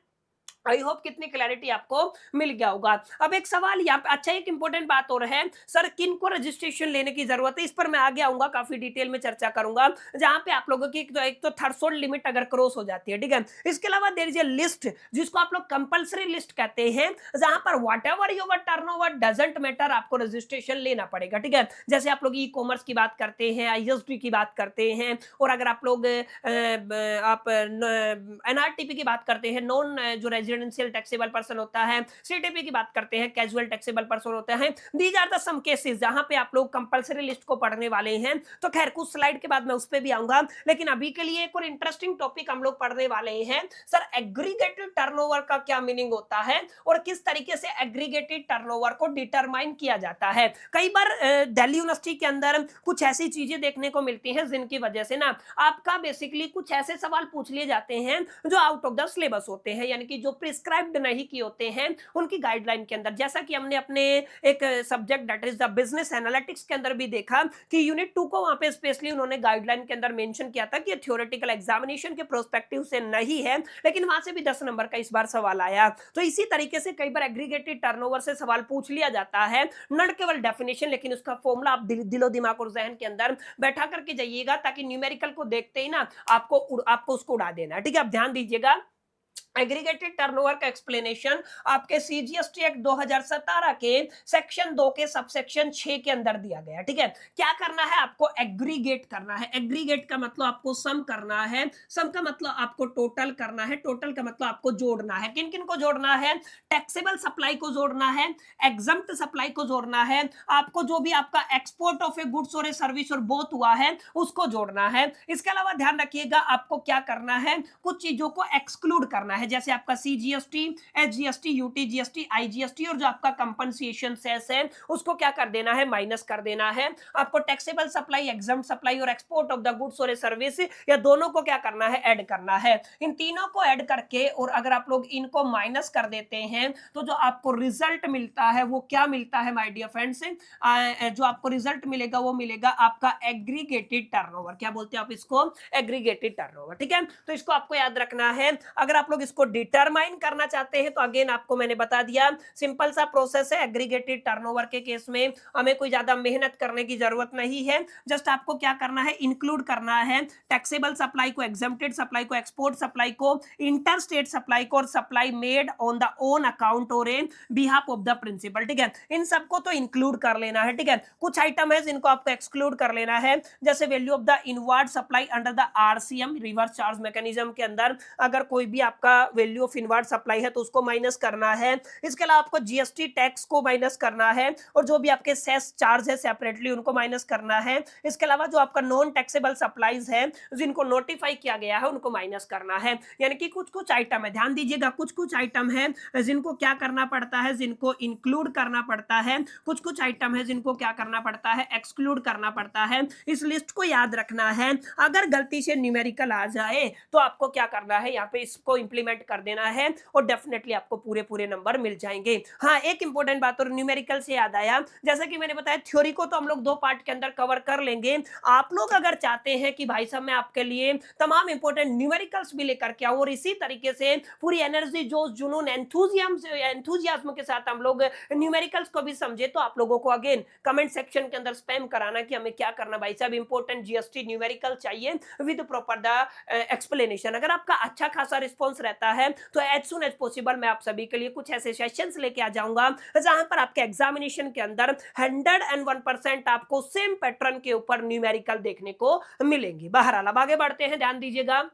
आई होप कितनी क्लैरिटी आपको मिल गया होगा। अब एक सवाल यहाँ पे, अच्छा एक इंपॉर्टेंट बात और है, सर किन को रजिस्ट्रेशन लेने की जरूरत है, इस पर मैं आगे आऊंगा, काफी डिटेल में चर्चा करूंगा, जहां पे आप लोगों की एक तो थ्रेशोल्ड लिमिट अगर क्रॉस हो जाती है, ठीक है। इसके अलावा देयर इज ए लिस्ट जिसको आप लोग कंपलसरी लिस्ट कहते हैं, जहां पर whatever your turnover doesn't matter, आपको रजिस्ट्रेशन लेना पड़ेगा, ठीक है। जैसे आप लोग ई कॉमर्स की बात करते हैं, आईएसडी की बात करते हैं, और अगर आप लोग आप एनआरटीपी की बात करते हैं, नॉन जो रेजिडेंशियल टैक्सेबल पर्सन होता है, सीटीपी की बात करते हैं, कैजुअल टैक्सेबल पर्सन होता है, these are the some cases जहां पे आप लोग कंपलसरी लिस्ट को पढ़ने वाले हैं। तो खैर कुछ स्लाइड के बाद मैं उस पे भी आऊंगा, लेकिन अभी के लिए एक और इंटरेस्टिंग टॉपिक हम लोग पढ़ने वाले हैं, सर एग्रीगेटेड टर्नओवर का क्या मीनिंग होता है और किस तरीके से एग्रीगेटेड टर्नओवर को डिटरमाइन किया जाता है। कई बार दिल्ली यूनिवर्सिटी के अंदर कुछ ऐसी चीजें देखने को मिलती हैं जिनकी वजह से ना आपका बेसिकली कुछ ऐसे सवाल पूछ लिए जाते हैं जो आउट ऑफ द सिलेबस होते हैं, यानी कि जो प्रिस्क्राइब्ड नहीं किए होते हैं उनकी गाइडलाइन के अंदर। जैसा कि हमने अपने एक subject that is the business analytics के अंदर भी देखा कि यूनिट 2 को वहां पे स्पेशली उन्होंने गाइडलाइन के अंदर मेंशन किया था कि थ्योरेटिकल एग्जामिनेशन के प्रोस्पेक्टिव से नहीं है, लेकिन वहां से भी 10 नंबर का इस बार सवाल आया। तो इसी तरीके से कई बार एग्रीगेटेड टर्नओवर से सवाल पूछ लिया जाता है, न केवल डेफिनेशन लेकिन उसका फॉर्मूला आप दिलो दिमाग और जहन के अंदर बैठा करके जाइएगा, ताकि न्यूमेरिकल को देखते ही ना आपको उसको उड़ा देना, ठीक है। आप ध्यान दीजिएगा, एग्रीगेटेड टर्नओवर का एक्सप्लेनेशन आपके सीजीएसटी एक्ट 2017 के सेक्शन 2 के सबसेक्शन 6 के अंदर दिया गया, ठीक है। क्या करना है, आपको एग्रीगेट करना है। एग्रीगेट का मतलब आपको सम करना है, सम का मतलब आपको टोटल करना है, टोटल का मतलब आपको जोड़ना है। किन किन को जोड़ना है, टैक्सेबल सप्लाई को जोड़ना है, एग्जम्प्ट सप्लाई को जोड़ना है, आपको जो भी आपका एक्सपोर्ट ऑफ ए गुड्स और ए सर्विस और बोथ हुआ है उसको जोड़ना है। इसके अलावा ध्यान रखिएगा आपको क्या करना है, कुछ चीजों को एक्सक्लूड करना है। जैसे आपका CGST, SGST, UTGST, IGST और जो आपका कंपनसेशन सेस है उसको क्या कर देना है, माइनस कर देना है। आपको टैक्सेबल सप्लाई, एग्जम्प्ट सप्लाई और एक्सपोर्ट ऑफ द गुड्स और सर्विस, या दोनों को क्या करना है, ऐड करना है। इन तीनों को ऐड करके और अगर आप लोग इनको माइनस कर देते हैं तो जो आपको रिजल्ट मिलता है वो क्या मिलता है माय डियर फ्रेंड्स, जो आपको रिजल्ट मिलेगा वो मिलेगा आपका एग्रीगेटेड टर्नओवर। क्या बोलते हैं आप इसको, एग्रीगेटेड टर्नओवर। ठीक है, तो इसको आपको याद रखना है। अगर आप लोग इसको डिटरमाइन करना चाहते हैं तो अगेन आपको मैंने बता दिया, सिंपल सा प्रोसेस है। एग्रीगेटेड टर्नओवर के केस में हमें कोई ज्यादा मेहनत करने की जरूरत नहीं है। जस्ट आपको क्या करना है, इंक्लूड करना है टैक्सेबल सप्लाई को, एग्जम्प्टेड सप्लाई को, एक्सपोर्ट सप्लाई को, इंटर स्टेट सप्लाई को और supply made on the own account और इन बिहाफ ऑफ द प्रिंसिपल। ठीक है, इन सबको तो इंक्लूड कर लेना है। ठीक है, कुछ आइटम है जिनको आपको एक्सक्लूड कर लेना है, जैसे value of the inward supply under the RCM, reverse charge mechanism के अंदर अगर कोई भी आपका वैल्यू ऑफ इनवर्ड सप्लाई है तो उसको माइनस करना है। इसके अलावा आपको GST टैक्स को माइनस करना है और जो भी आपके सेस चार्ज है सेपरेटली उनको माइनस करना है। इसके अलावा जो आपका नॉन टैक्सेबल सप्लाईज है जिनको नोटिफाई किया गया है उनको माइनस करना है। यानी कि कुछ कुछ आइटम है, ध्यान दीजिएगा, कुछ कुछ आइटम है जिनको क्या करना पड़ता है, जिनको इंक्लूड करना पड़ता है, कुछ कुछ आइटम है जिनको क्या करना पड़ता है, एक्सक्लूड करना पड़ता है। इस लिस्ट को याद रखना है। अगर गलती से न्यूमेरिकल आ जाए तो आपको क्या करना है, यहाँ पे इसको इंप्लीमेंट कर देना है और डेफिनेटली आपको पूरे पूरे नंबर मिल जाएंगे। हाँ, एक इंपॉर्टेंट बात और न्यूमेरिकल से याद आया, जैसा कि मैंने बताया थ्योरी को तो हम लोग 2 पार्ट के अंदर कवर कर लेंगे। आप लोग अगर चाहते हैं कि भाई साहब मैं आपके लिए तमाम इंपॉर्टेंट न्यूमेरिकल्स भी लेकर के आऊं और इसी तरीके से पूरी एनर्जी, जोश, जुनून, एंथुजियाज्म के साथ हम लोग न्यूमेरिकल्स को भी समझे, तो आप लोगों को अगेन कमेंट सेक्शन के अंदर स्पैम कराना कि हमें क्या करना भाई साहब, इंपॉर्टेंट GST न्यूमेरिकल चाहिए विद प्रॉपर द एक्सप्लेनेशन। अगर आपका अच्छा खासा रिस्पॉन्स रहता है तो एज सुन एज पॉसिबल मैं आप सभी के लिए कुछ ऐसे सेशंस लेके आ जाऊंगा जहां पर आपके एग्जामिनेशन के अंदर 101% आपको सेम पैटर्न के ऊपर न्यूमेरिकल देखने को मिलेंगी। बहरहाल अब आगे बढ़ते हैं, ध्यान दीजिएगा।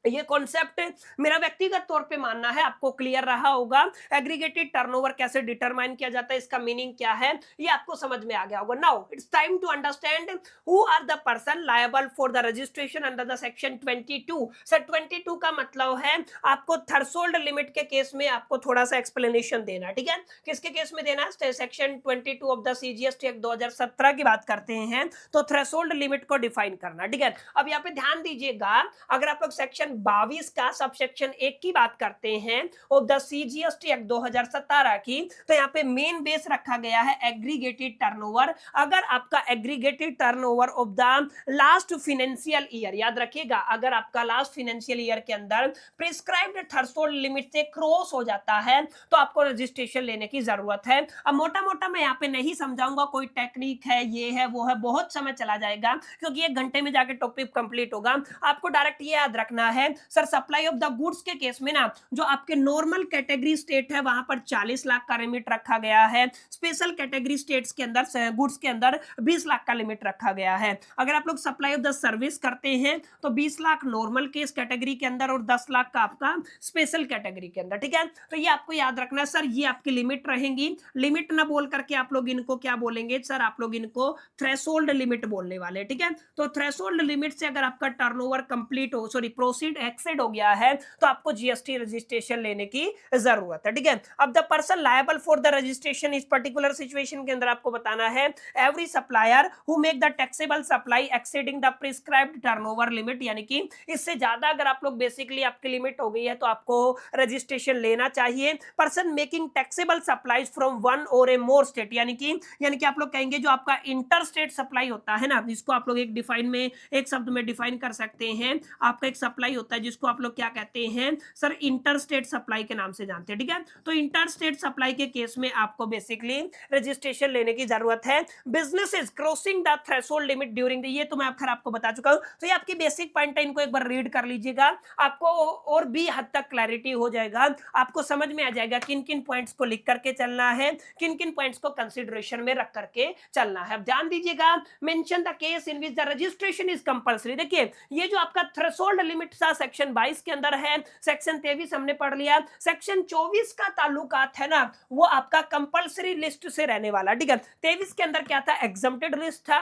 ये कॉन्सेप्ट मेरा व्यक्तिगत तौर पे मानना है आपको क्लियर रहा होगा। एग्रीगेटेड टर्नओवर कैसे डिटरमाइन किया जाता है, इसका मीनिंग क्या है, ये आपको समझ में आ गया होगा। Now it's time to understand who are the person liable for the registration under the section 22। Sir 22 का मतलब है आपको थ्रेशोल्ड लिमिट के केस में आपको थोड़ा सा एक्सप्लेनेशन देना। ठीक है, किसके केस में देना है, section 22 of the CGST act 2017 की बात करते हैं तो थ्रेशोल्ड लिमिट को डिफाइन करना। ठीक है, अब यहाँ पे ध्यान दीजिएगा, अगर आप लोग सेक्शन 22 का सबसेक्शन 1 की बात करते हैं ऑफ द CGST एक्ट 2017 की, तो यहाँ पे मेन बेस रखा गया है एग्रीगेटेड टर्नओवर। अगर आपका aggregated turnover of the last financial year, याद रखिएगा, अगर आपका लास्ट फाइनेंशियल ईयर के अंदर प्रिस्क्राइब्ड थ्रेशोल्ड लिमिट से क्रॉस हो जाता है तो आपको रजिस्ट्रेशन लेने की जरूरत है। अब मोटा मोटा मैं यहाँ पे नहीं समझाऊंगा, कोई टेक्निक है, ये है, वो है, बहुत समय चला जाएगा क्योंकि 1 घंटे में जाके टॉपिक कंप्लीट होगा। आपको डायरेक्ट ये याद रखना है, sir supply of the goods के केस में ना जो आपके नॉर्मल कैटेगरी स्टेट है वहां पर 40 लाख का लिमिट रखा गया है, स्पेशल कैटेगरी स्टेट्स के अंदर गुड्स के अंदर 20 लाख का लिमिट रखा गया है। अगर आप लोग सप्लाई ऑफ द सर्विस करते हैं तो 20 लाख नॉर्मल केस कैटेगरी के अंदर और 10 लाख का आपका स्पेशल कैटेगरी के अंदर। ठीक है, तो ये आपको याद रखना है, सर ये आपकी लिमिट रहेंगी। लिमिट ना बोल करके आप लोग इनको क्या बोलेंगे, सर आप लोग इनको थ्रेशोल्ड लिमिट बोलने वाले। ठीक है, तो थ्रेशोल्ड लिमिट से अगर आपका टर्नओवर कंप्लीट हो, सॉरी प्रोसीड एक्सेड हो गया है तो आपको GST रजिस्ट्रेशन लेने की जरूरत है। ठीक है, अब the person liable for the registration इस पर्टिकुलर सिचुएशन के अंदर आपको बताना है every supplier who make the taxable supply exceeding the prescribed turnover limit, यानी कि इससे ज्यादा अगर आप लोग बेसिकली आपकी लिमिट हो गई है तो आपको रजिस्ट्रेशन लेना चाहिए। Person making taxable supplies from 1 और ए मोर स्टेट, यानी कि आप लोग कहेंगे जो आपका इंटर स्टेट सप्लाई होता है ना, जिसको आप लोग एक शब्द में डिफाइन कर सकते हैं। आपका एक सप्लाई होता है जिसको आप लोग क्या कहते हैं, सर इंटर स्टेट सप्लाई के नाम से जानते हैं। ठीक है, तो इंटर स्टेट सप्लाई के केस में आपको बेसिकली रजिस्ट्रेशन लेने की जरूरत है। Businesses crossing the threshold limit during the, ये तो मैं आपको बता चुका हूं, तो ये आपकी बेसिक पॉइंट है, इनको एक बार रीड कर लीजिएगा, आपको और भी हद तक क्लैरिटी हो जाएगा, आपको समझ में आ जाएगा किन किन पॉइंट्स को लिख करके चलना है, किन किन पॉइंट्स को कंसिडरेशन में रख करके चलना है। अब ध्यान दीजिएगा, mention the case in which the registration is compulsory. देखिए ये जो आपका थ्रेशोल्ड लिमिट था सेक्शन 22 के अंदर है, सेक्शन 23 हमने पढ़ लिया, सेक्शन 24 का ताल्लुकात है ना वो आपका कंपल्सरी लिस्ट से रहने वाला। ठीक है, 23 के अंदर क्या था, एग्जम्प्टेड लिस्ट था,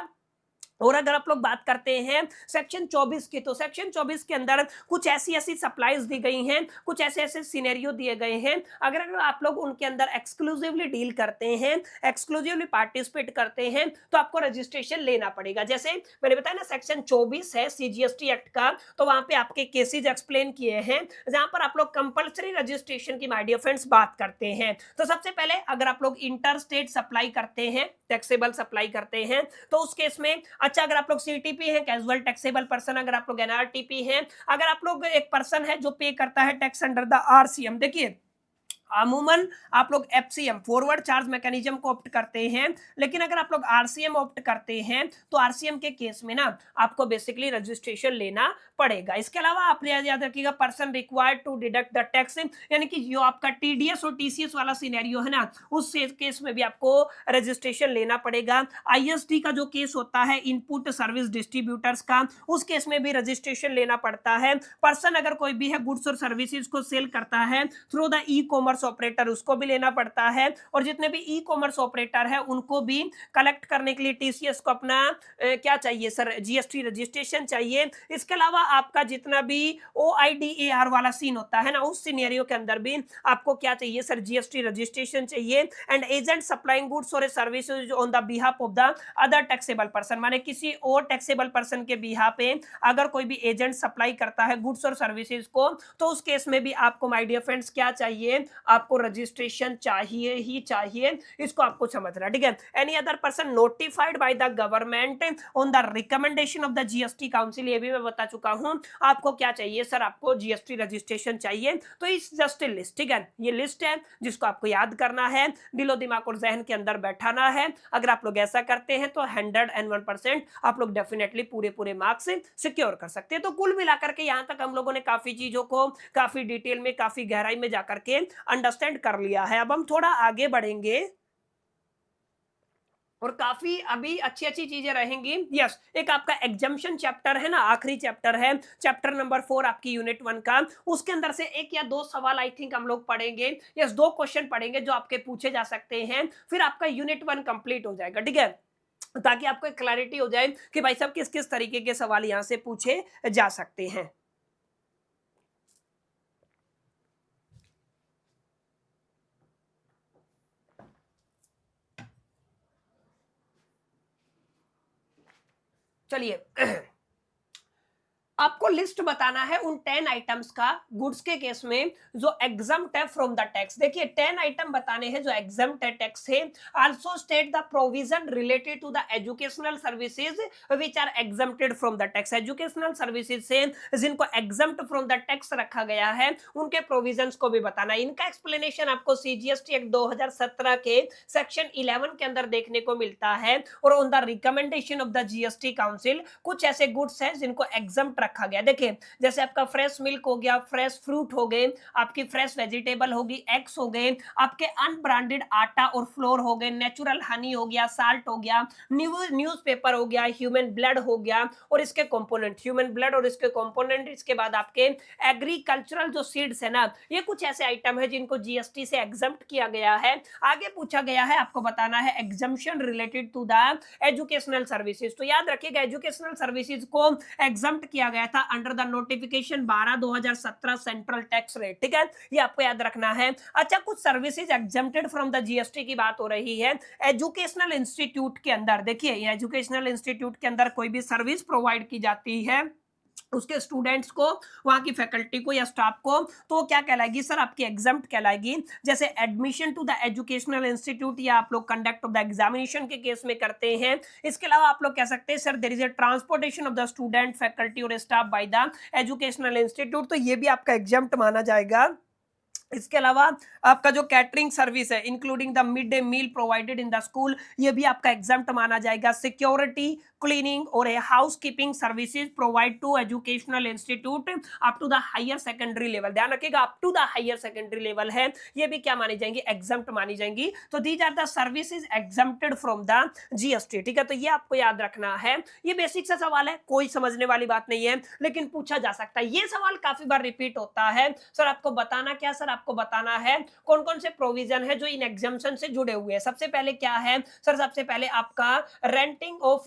और अगर आप लोग बात करते हैं सेक्शन 24 की, तो सेक्शन 24 के अंदर कुछ ऐसी ऐसी सप्लाईज दी गई हैं, कुछ ऐसे ऐसे सिनेरियो दिए गए हैं, अगर आप लोग उनके अंदर एक्सक्लूसिवली डील करते हैं, एक्सक्लूसिवली पार्टिसिपेट करते हैं, तो आपको रजिस्ट्रेशन लेना पड़ेगा। जैसे मैंने बताया ना सेक्शन 24 है सीजीएसटी एक्ट का, तो वहां पे आपके केसेज एक्सप्लेन किए हैं जहां पर आप लोग कंपलसरी रजिस्ट्रेशन की माय डियर फ्रेंड्स बात करते हैं। तो सबसे पहले अगर आप लोग इंटर स्टेट सप्लाई करते हैं, टैक्सेबल सप्लाई करते हैं, तो उस केस में अच्छा अगर आप लोग सीटीपी हैं, कैजुअल टैक्सेबल पर्सन, अगर आप लोग एनआरटीपी हैं, अगर आप लोग एक पर्सन है जो पे करता है टैक्स अंडर द आरसीएम, देखिए अमूमन आप लोग एफसीएम फॉरवर्ड चार्ज मैकेनिज्म को ऑप्ट करते हैं, लेकिन अगर आप लोग आरसीएम ऑप्ट करते हैं तो आरसीएम के केस में ना आपको बेसिकली रजिस्ट्रेशन लेना पड़ेगा। इसके अलावा आप याद रखिएगा person required to deduct the tax, यानी कि जो आपका टीडीएस और टीसीएस वाला सिनेरियो है ना, उस केस में भी आपको रजिस्ट्रेशन लेना पड़ेगा। आईएसडी का जो केस होता है इनपुट सर्विस डिस्ट्रीब्यूटर्स का, उस केस में भी रजिस्ट्रेशन लेना पड़ता है। पर्सन अगर कोई भी है गुड्स और सर्विसेज को सेल करता है through the e commerce operator, उसको भी लेना पड़ता है। और जितने भी ई कॉमर्स ऑपरेटर है उनको भी कलेक्ट करने के लिए टीसीएस को अपना क्या चाहिए सर, जीएसटी रजिस्ट्रेशन चाहिए। इसके अलावा आपका जितना भी ओआईडीएआर वाला सीन होता है ना, उस सिनेरियो के अंदर भी आपको क्या चाहिए सर, जीएसटी रजिस्ट्रेशन चाहिए। एंड एजेंट सप्लाइंग गुड्स और services on the behalf of the other taxable person, माने किसी और टैक्सेबल पर्सन के बिहाफ पे अगर कोई भी एजेंट सप्लाई करता है गुड्स और सर्विसेज को, तो उस केस में भी आपको माय डियर फ्रेंड्स क्या चाहिए, आपको रजिस्ट्रेशन चाहिए ही चाहिए। इसको आपको समझना, ठीक है। Any other person notified by the government on the recommendation of the GST council, ये भी मैं बता चुका हूं। आपको क्या चाहिए सर, आपको जीएसटी रजिस्ट्रेशन चाहिए। तो इस जस्ट ए लिस्ट, ठीक है, ये लिस्ट है जिसको आपको याद करना है, दिलो दिमाग और जहन के अंदर बैठाना है। अगर आप लोग ऐसा करते हैं तो 101% आप लोग डेफिनेटली पूरे मार्क्स सिक्योर कर सकते हैं। तो कुल मिलाकर के यहां तक हम लोगों ने काफी चीजों को काफी डिटेल में, काफी गहराई में जाकर के अंडरस्टैंड कर लिया है। अब हम थोड़ा आगे बढ़ेंगे और काफी अभी अच्छी अच्छी चीजें रहेंगी। यस, एक आपका एग्जाम्पशन चैप्टर है ना, आखिरी चैप्टर है, चैप्टर नंबर 4 आपकी यूनिट 1 का। उसके अंदर से एक या दो सवाल आई थिंक हम लोग पढ़ेंगे। यस, 2 क्वेश्चन पढ़ेंगे जो आपके पूछे जा सकते हैं, फिर आपका यूनिट 1 कंप्लीट हो जाएगा, ठीक है, ताकि आपको एक क्लैरिटी हो जाए कि भाई साहब किस किस तरीके के सवाल यहां से पूछे जा सकते हैं। चलिए आपको लिस्ट बताना है उन 10 आइटम्स का गुड्स के केस में जो एग्जम्प्ट है फ्रॉम द टैक्स। देखिए 10 आइटम बताने हैं जो एग्जम्प्ट है टैक्स से। Also state the provision related to the educational services which are exempted from the tax. Educational services से जिनको एग्जम्प्ट फ्रॉम द टैक्स रखा गया है उनके प्रोविजंस को भी बताना है। इनका एक्सप्लेनेशन आपको सीजीएसटी एक्ट 2017 के सेक्शन 11 के अंदर देखने को मिलता है। और on the recommendation of the GST council कुछ ऐसे गुड्स हैं जिनको एग्जम्प्ट रखा गया। देखिए जैसे आपका फ्रेश मिल्क हो गया, फ्रेश फ्रूट हो गए, आपकी फ्रेश वेजिटेबल होगी, एग्स हो गए, आपके अनब्रांडेड आटा और फ्लोर हो गए, नेचुरल हनी हो गया, साल्ट हो गया, न्यूज़पेपर हो गया, ह्यूमन ब्लड हो गया और इसके कंपोनेंट, ह्यूमन ब्लड और इसके कंपोनेंट, इसके बाद आपके एग्रीकल्चरल जो सीड्स है ना, ये कुछ ऐसे आइटम है जिनको जीएसटी से एग्जम्प्ट किया गया है। आगे पूछा गया है आपको बताना है exemption related to the educational services. तो याद रखिएगा एजुकेशनल सर्विसेज को एग्जम्प्ट किया गया था under the notification 12/2017 central tax rate, ठीक है, ये आपको याद रखना है। अच्छा, कुछ services exempted from the GST की बात हो रही है। एजुकेशनल इंस्टीट्यूट के अंदर, देखिए ये एजुकेशनल इंस्टीट्यूट के अंदर कोई भी सर्विस प्रोवाइड की जाती है उसके स्टूडेंट्स को, वहां की फैकल्टी को या स्टाफ को, तो क्या कहलाएगी सर, आपकी एग्जम्प्ट कहलाएगी। जैसे admission to the educational institute या आप लोग कंडक्ट ऑफ द एग्जामिनेशन के केस में करते हैं। इसके अलावा आप लोग कह सकते हैं sir there is a transportation of the student, faculty और staff by the educational institute, तो ये भी आपका एग्जम्प्ट माना जाएगा। इसके अलावा आपका जो कैटरिंग सर्विस है including the mid day meal provided in the school, ये भी आपका एग्जम्प्ट माना जाएगा। सिक्योरिटी, क्लीनिंग और house keeping services provide to educational institute up to the higher secondary level, ध्यान रखिएगा up to the higher secondary level है, ये भी क्या मानी जाएंगी, एग्जम्प्ट मानी जाएंगी। तो these are the services exempted from the GST, ठीक है, तो ये आपको याद रखना है। ये बेसिक सा सवाल है, कोई समझने वाली बात नहीं है, लेकिन पूछा जा सकता है। ये सवाल काफी बार रिपीट होता है, सर आपको बताना क्या, सर आपको बताना है कौन कौन से प्रोविजन है जो इन एग्जम्पशन से जुड़े हुए हैं। सबसे पहले क्या है सर, सबसे पहले आपका रेंटिंग ऑफ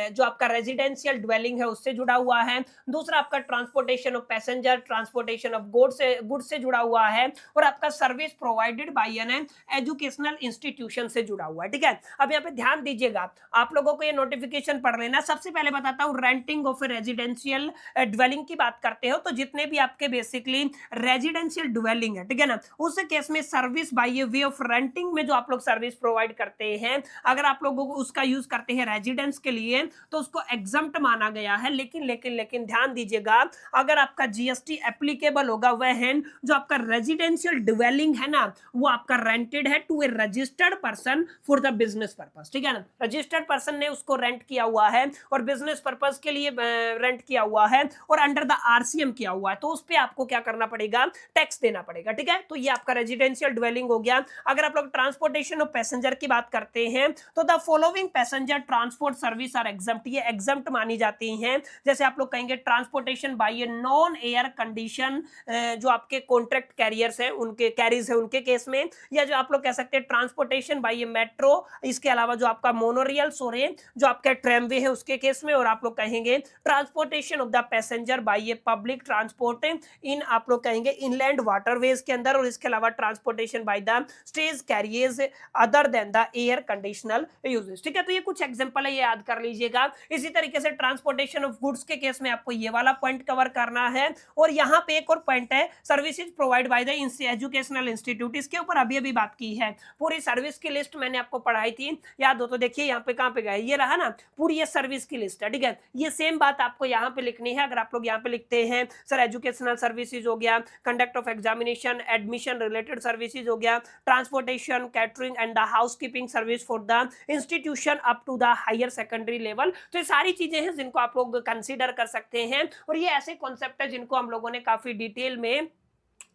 जो आपका रेजिडेंशियल ड्वेलिंग है उससे जुड़ा हुआ है, दूसरा आपका transportation of passenger, transportation of goods से जुड़ा हुआ है, और आपका service provided by an educational institution से जुड़ा हुआ है। ठीक है, अब यहाँ पे ध्यान दीजिएगा, आप लोगों को ये नोटिफिकेशन पढ़ लेना। सबसे पहले बताता हूँ, रेंटिंग ऑफ रेजिडेंशियल ड्वेलिंग की बात करते हो तो जितने भी आपके बेसिकली रेजिडेंशियल ड्वेलिंग है, ठीक है ना, उस केस में service by way of renting में जो आप लोग सर्विस प्रोवाइड करते हैं, अगर आप लोगों को उसका यूज करते हैं रेजिडेंस के लिए तो उसको एग्जम्प्ट माना गया है। लेकिन लेकिन लेकिन ध्यान दीजिएगा, अगर आपका जीएसटी एप्लीकेबल होगा वह है जो आपका रेजिडेंशियल ड्वेलिंग है ना, वो आपका रेंटेड है to a registered person for the business purpose. ठीक है ना, रजिस्टर्ड पर्सन ने उसको रेंट किया हुआ है और बिजनेस पर्पस के लिए रेंट किया हुआ है और अंडर द आरसीएम किया हुआ है, तो उस पे आपको क्या करना पड़ेगा, टैक्स देना पड़ेगा। ठीक है, तो ये आपका रेजिडेंशियल ड्वेलिंग हो गया। अगर आप लोग ट्रांसपोर्टेशन ऑफ पैसेंजर की बात करते हैं तो the following passenger transport service are exempt, ये एग्जम्प्ट मानी जाती हैं। जैसे आप लोग कहेंगे transportation by non air condition, जो आपके कॉन्ट्रैक्ट कैरियर्स हैं उनके कैरीज है उनके केस में, या जो आप लोग कह सकते हैं ट्रांसपोर्टेशन बाय मेट्रो, इसके अलावा जो आपका मोनोरियल सोरे जो आपका ट्रैमवे है उसके केस में, और आप लोग कहेंगे transportation of the passenger by public transport इन, आप लोग कहेंगे इनलैंड वाटरवेज के अंदर, और इसके अलावा transportation by the stage carriers other than the air conditional uses. ठीक है, तो ये कुछ एग्जांपल है, ये याद कर लीजिएगा। इसी तरीके से ट्रांसपोर्टेशन ऑफ गुड्स के केस में आपको ये वाला पॉइंट कवर करना है। और यहाँ पे एक और पॉइंट है, services provide by the educational institute, इसके ऊपर अभी अभी बात की है। पूरी सर्विस की लिस्ट मैंने आपको पढ़ाई थी, याद हो तो देखिए यहाँ पे कहाँ पे गए, ये रहा ना, पूरी ये सर्विस की लिस्ट है। ठीक है, ये सेम बात आपको यहाँ पे लिखनी है। अगर आप लोग यहाँ पे लिखते हैं सर एजुकेशनल सर्विसेज हो गया, conduct of examination, admission related services हो गया, transportation, catering and the housekeeping service for the institution up to the higher secondary level, तो ये सारी चीजें हैं जिनको आप लोग कंसीडर कर सकते हैं। और ये ऐसे कॉन्सेप्ट है जिनको हम लोगों ने काफी डिटेल में,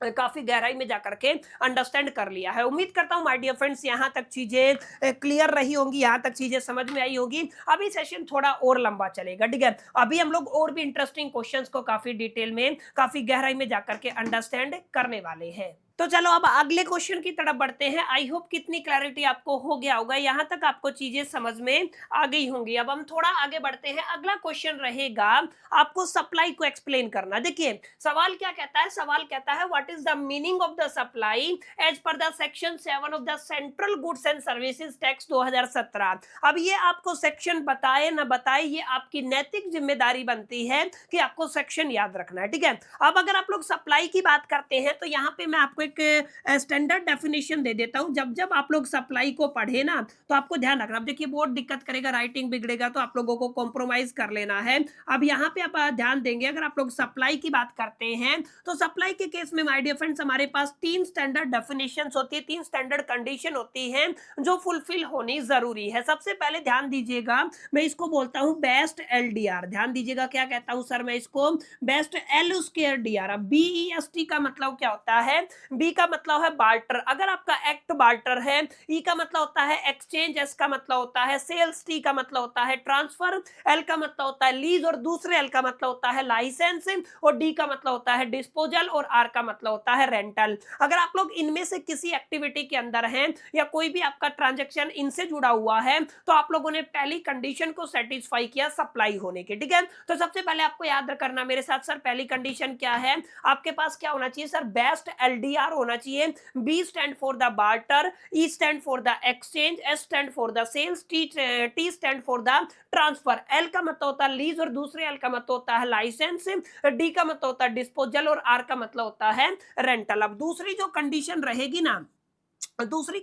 काफी गहराई में जाकर के अंडरस्टैंड कर लिया है। उम्मीद करता हूं माय डियर फ्रेंड्स यहाँ तक चीजें क्लियर रही होंगी, यहाँ तक चीजें समझ में आई होगी। अभी सेशन थोड़ा और लंबा चलेगा। ठीक है, अभी हम लोग और भी इंटरेस्टिंग क्वेश्चंस को काफी डिटेल में, काफी गहराई में जाकर के अंडरस्टैंड करने वाले हैं। तो चलो अब अगले क्वेश्चन की तरफ बढ़ते हैं। आई होप कितनी क्लैरिटी आपको हो गया होगा, यहाँ तक आपको चीजें समझ में आ गई होंगी। अब हम थोड़ा आगे बढ़ते हैं। अगला क्वेश्चन रहेगा आपको सप्लाई को एक्सप्लेन करना। देखिए सवाल क्या कहता है, सवाल कहता है what is the meaning of the supply as per the section 7 of the central goods and services tax 2017। अब ये आपको सेक्शन बताए ना बताए, ये आपकी नैतिक जिम्मेदारी बनती है कि आपको सेक्शन याद रखना है। ठीक है, अब अगर आप लोग सप्लाई की बात करते हैं तो यहाँ पे मैं आपको एक स्टैंडर्ड डेफिनेशन दे देता हूं। जब जब आप लोग सप्लाई को पढ़े ना तो आपको ध्यान रखना। अब देखिए बहुत दिक्कत करेगा, राइटिंग बिगड़ेगा, तो आप लोगों को कॉम्प्रोमाइज कर लेना है। अब यहाँ पे आप ध्यान देंगे, अगर आप लोग सप्लाई की बात करते हैं तो सप्लाई के केस में माय डियर फ्रेंड्स हमारे पास 3 स्टैंडर्ड डेफिनेशंस होती है, 3 स्टैंडर्ड कंडीशन होती है जो फुलफिल होनी जरूरी है। सबसे पहले ध्यान दीजिएगा, मैं इसको बोलता हूं बेस्ट एलडीआर। ध्यान दीजिएगा क्या कहता हूं सर, मैं इसको बेस्ट एल स्क्वायर डीआर। अब बीईएसटी का मतलब क्या होता है, बी का मतलब है बार्टर, अगर आपका एक्ट बार्टर है, ई का मतलब होता है एक्सचेंज, एस का मतलब होता है सेल्स, टी का मतलब होता है ट्रांसफर, एल का मतलब होता है लीज और दूसरे एल का मतलब होता है लाइसेंस, और डी का मतलब होता है डिस्पोजल और आर का मतलब होता है रेंटल। अगर आप लोग इनमें से किसी एक्टिविटी के अंदर हैं या कोई भी आपका ट्रांजैक्शन इनसे जुड़ा हुआ है तो आप लोगों ने पहली कंडीशन को सेटिस्फाई किया सप्लाई होने के। ठीक है, तो सबसे पहले आपको याद करना मेरे साथ, सर पहली कंडीशन क्या है, आपके पास क्या होना चाहिए सर, बेस्ट एलडीआर होना चाहिए। B stand for the barter, E stand for the exchange, S stand for the sales, T stand for the transfer, L का मतलब होता है लीज और दूसरे एल का मतलब होता है लाइसेंस, डी का मतलब होता है डिस्पोजल और आर का मतलब होता है रेंटल। अब दूसरी जो कंडीशन रहेगी ना, दूसरी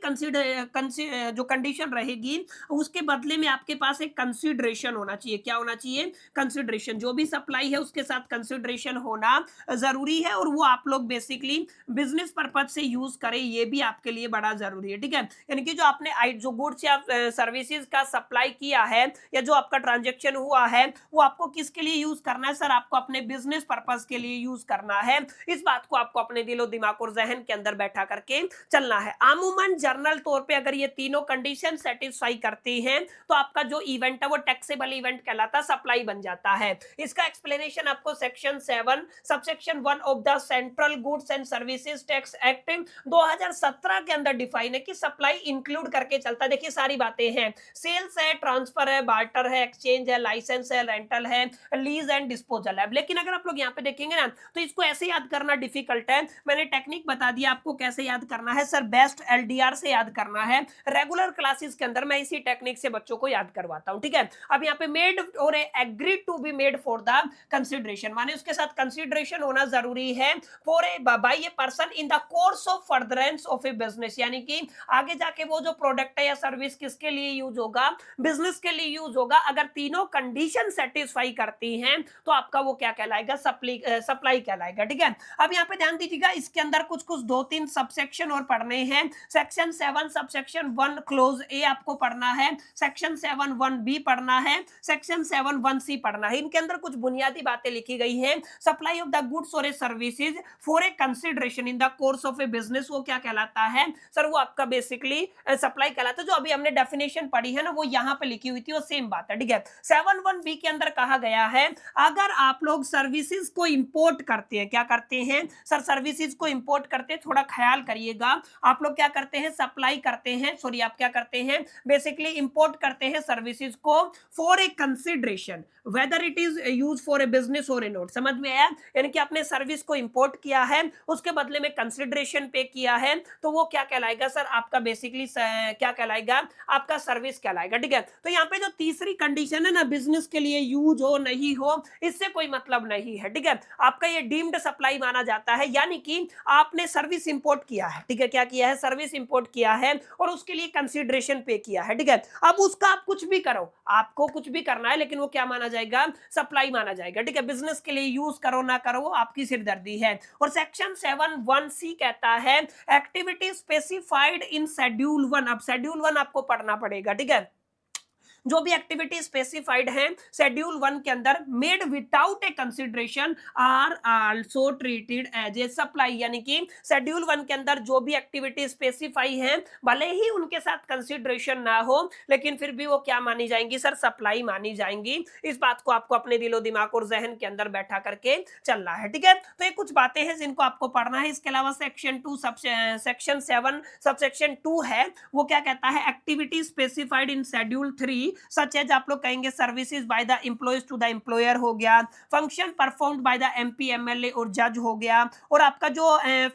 जो कंडीशन रहेगी उसके बदले में आपके पास एक कंसीडरेशन होना चाहिए। क्या होना चाहिए, कंसीडरेशन। जो भी सप्लाई है उसके साथ कंसीडरेशन होना जरूरी है, और वो आप लोग बेसिकली बिजनेस पर्पज से यूज करें, ये भी आपके लिए बड़ा जरूरी है। ठीक है, यानी कि जो आपने जो गुड्स या सर्विसेज का सप्लाई किया है या जो आपका ट्रांजेक्शन हुआ है वो आपको किसके लिए यूज करना है सर, आपको अपने बिजनेस पर्पज के लिए यूज करना है। इस बात को आपको अपने दिलो दिमाग और जहन के अंदर बैठा करके चलना है। आम अमूमन जनरल तौर पे अगर ये तीनों कंडीशन सेटिस्फाई करती हैं तो आपका जो इवेंट है वो टैक्सेबल इवेंट कहलाता, सप्लाई बन जाता है। इसका एक्सप्लेनेशन आपको section 7 subsection 1 of the central goods and services tax act 2017 के अंदर डिफाइन है कि सप्लाई इंक्लूड करके चलता है। देखिए सारी बातें हैं, सेल्स है, ट्रांसफर है, बार्टर है, एक्सचेंज है, लाइसेंस है, रेंटल है, लीज एंड डिस्पोजल है। लेकिन अगर आप लोग यहाँ पे देखेंगे ना तो इसको ऐसे याद करना डिफिकल्ट है। मैंने टेक्निक बता दिया आपको कैसे याद करना है सर, बेस्ट एलडीआर से याद करना है। रेगुलर क्लासेस के अंदर मैं इसी टेक्निक से बच्चों को याद करवाता हूं, ठीक है। अब यहाँ पे मेड और agree to be made for the consideration, माने उसके साथ कंसिडरेशन होना जरूरी है for a by a person in the course of furtherance of a business, यानी कि आगे जाके वो जो प्रोडक्ट है या सर्विस किसके लिए यूज होगा, बिजनेस के लिए यूज होगा। अगर तीनों कंडीशन सेटिस्फाई करती हैं तो आपका वो क्या कहलाएगा, सप्लाई कहलाएगा, ठीक है। अब यहाँ पे ध्यान दीजिएगा, इसके अंदर कुछ कुछ 2-3 सबसेक्शन और पढ़ने हैं। सेक्शन 7 सबसेक्शन 1 क्लोज ए आपको पढ़ना है, सेक्शन 7 1 बी पढ़ना है, सेक्शन 7 1 सी पढ़ना है। इनके अंदर कुछ बुनियादी बातें लिखी गई हैं। सप्लाई ऑफ द गुड्स और a services for a consideration in the course of a business, वो क्या कहलाता है सर, वो आपका बेसिकली सप्लाई कहलाता है। जो अभी हमने डेफिनेशन पढ़ी है ना वो यहाँ पे लिखी हुई थी, वो सेम बात है, ठीक है। 7 1 बी के अंदर कहा गया है अगर आप लोग सर्विसेज को इंपोर्ट करते हैं, क्या करते हैं सर, सर्विसेज को इंपोर्ट करते हैं, थोड़ा ख्याल करिएगा, आप लोग क्या करते हैं, सप्लाई करते हैं, सॉरी आप क्या करते हैं, बेसिकली इंपोर्ट करते हैं सर्विसेज को for a consideration whether it is use for a business और ए नोट। समझ में आया, यानी कि आपने सर्विस को इंपोर्ट किया है, उसके बदले में कंसिडरेशन पे किया है, तो वो क्या कहलाएगा सर, आपका बेसिकली क्या कहलाएगा, आपका सर्विस कहलाएगा, ठीक है। तो यहाँ पे जो तीसरी कंडीशन है ना, बिजनेस के लिए यूज हो नहीं हो, इससे कोई मतलब नहीं है, ठीक है। आपका ये डीम्ड सप्लाई माना जाता है, यानी कि आपने सर्विस इंपोर्ट किया है, ठीक है, क्या किया है, सर्विस इंपोर्ट किया है और उसके लिए कंसिडरेशन पे किया है, ठीक है। अब उसका आप कुछ भी करो, आपको कुछ भी करना है, लेकिन वो क्या माना जाएगा, सप्लाई माना जाएगा, ठीक है। बिजनेस के लिए यूज करो ना करो वो आपकी सिरदर्दी है। और सेक्शन 7 1 सी कहता है एक्टिविटी स्पेसिफाइड इन शेड्यूल 1। अब शेड्यूल 1 आपको पढ़ना पड़ेगा, ठीक है। जो भी एक्टिविटी स्पेसिफाइड है शेड्यूल 1 के अंदर made without a consideration are also treated as a supply, यानी कि शेड्यूल 1 के अंदर जो भी एक्टिविटी स्पेसिफाई है भले ही उनके साथ कंसिडरेशन ना हो, लेकिन फिर भी वो क्या मानी जाएंगी सर, सप्लाई मानी जाएंगी। इस बात को आपको अपने दिलो दिमाग और जहन के अंदर बैठा करके चलना है, ठीक है। तो ये कुछ बातें हैं जिनको आपको पढ़ना है। इसके अलावा सेक्शन 2 सेक्शन 7 सबसेक्शन 2 है, वो क्या कहता है, activity specified in schedule 3 such as आप लोग कहेंगे services by the employees to the employer हो गया, function performed by the MP MLA और जज हो गया, और आपका जो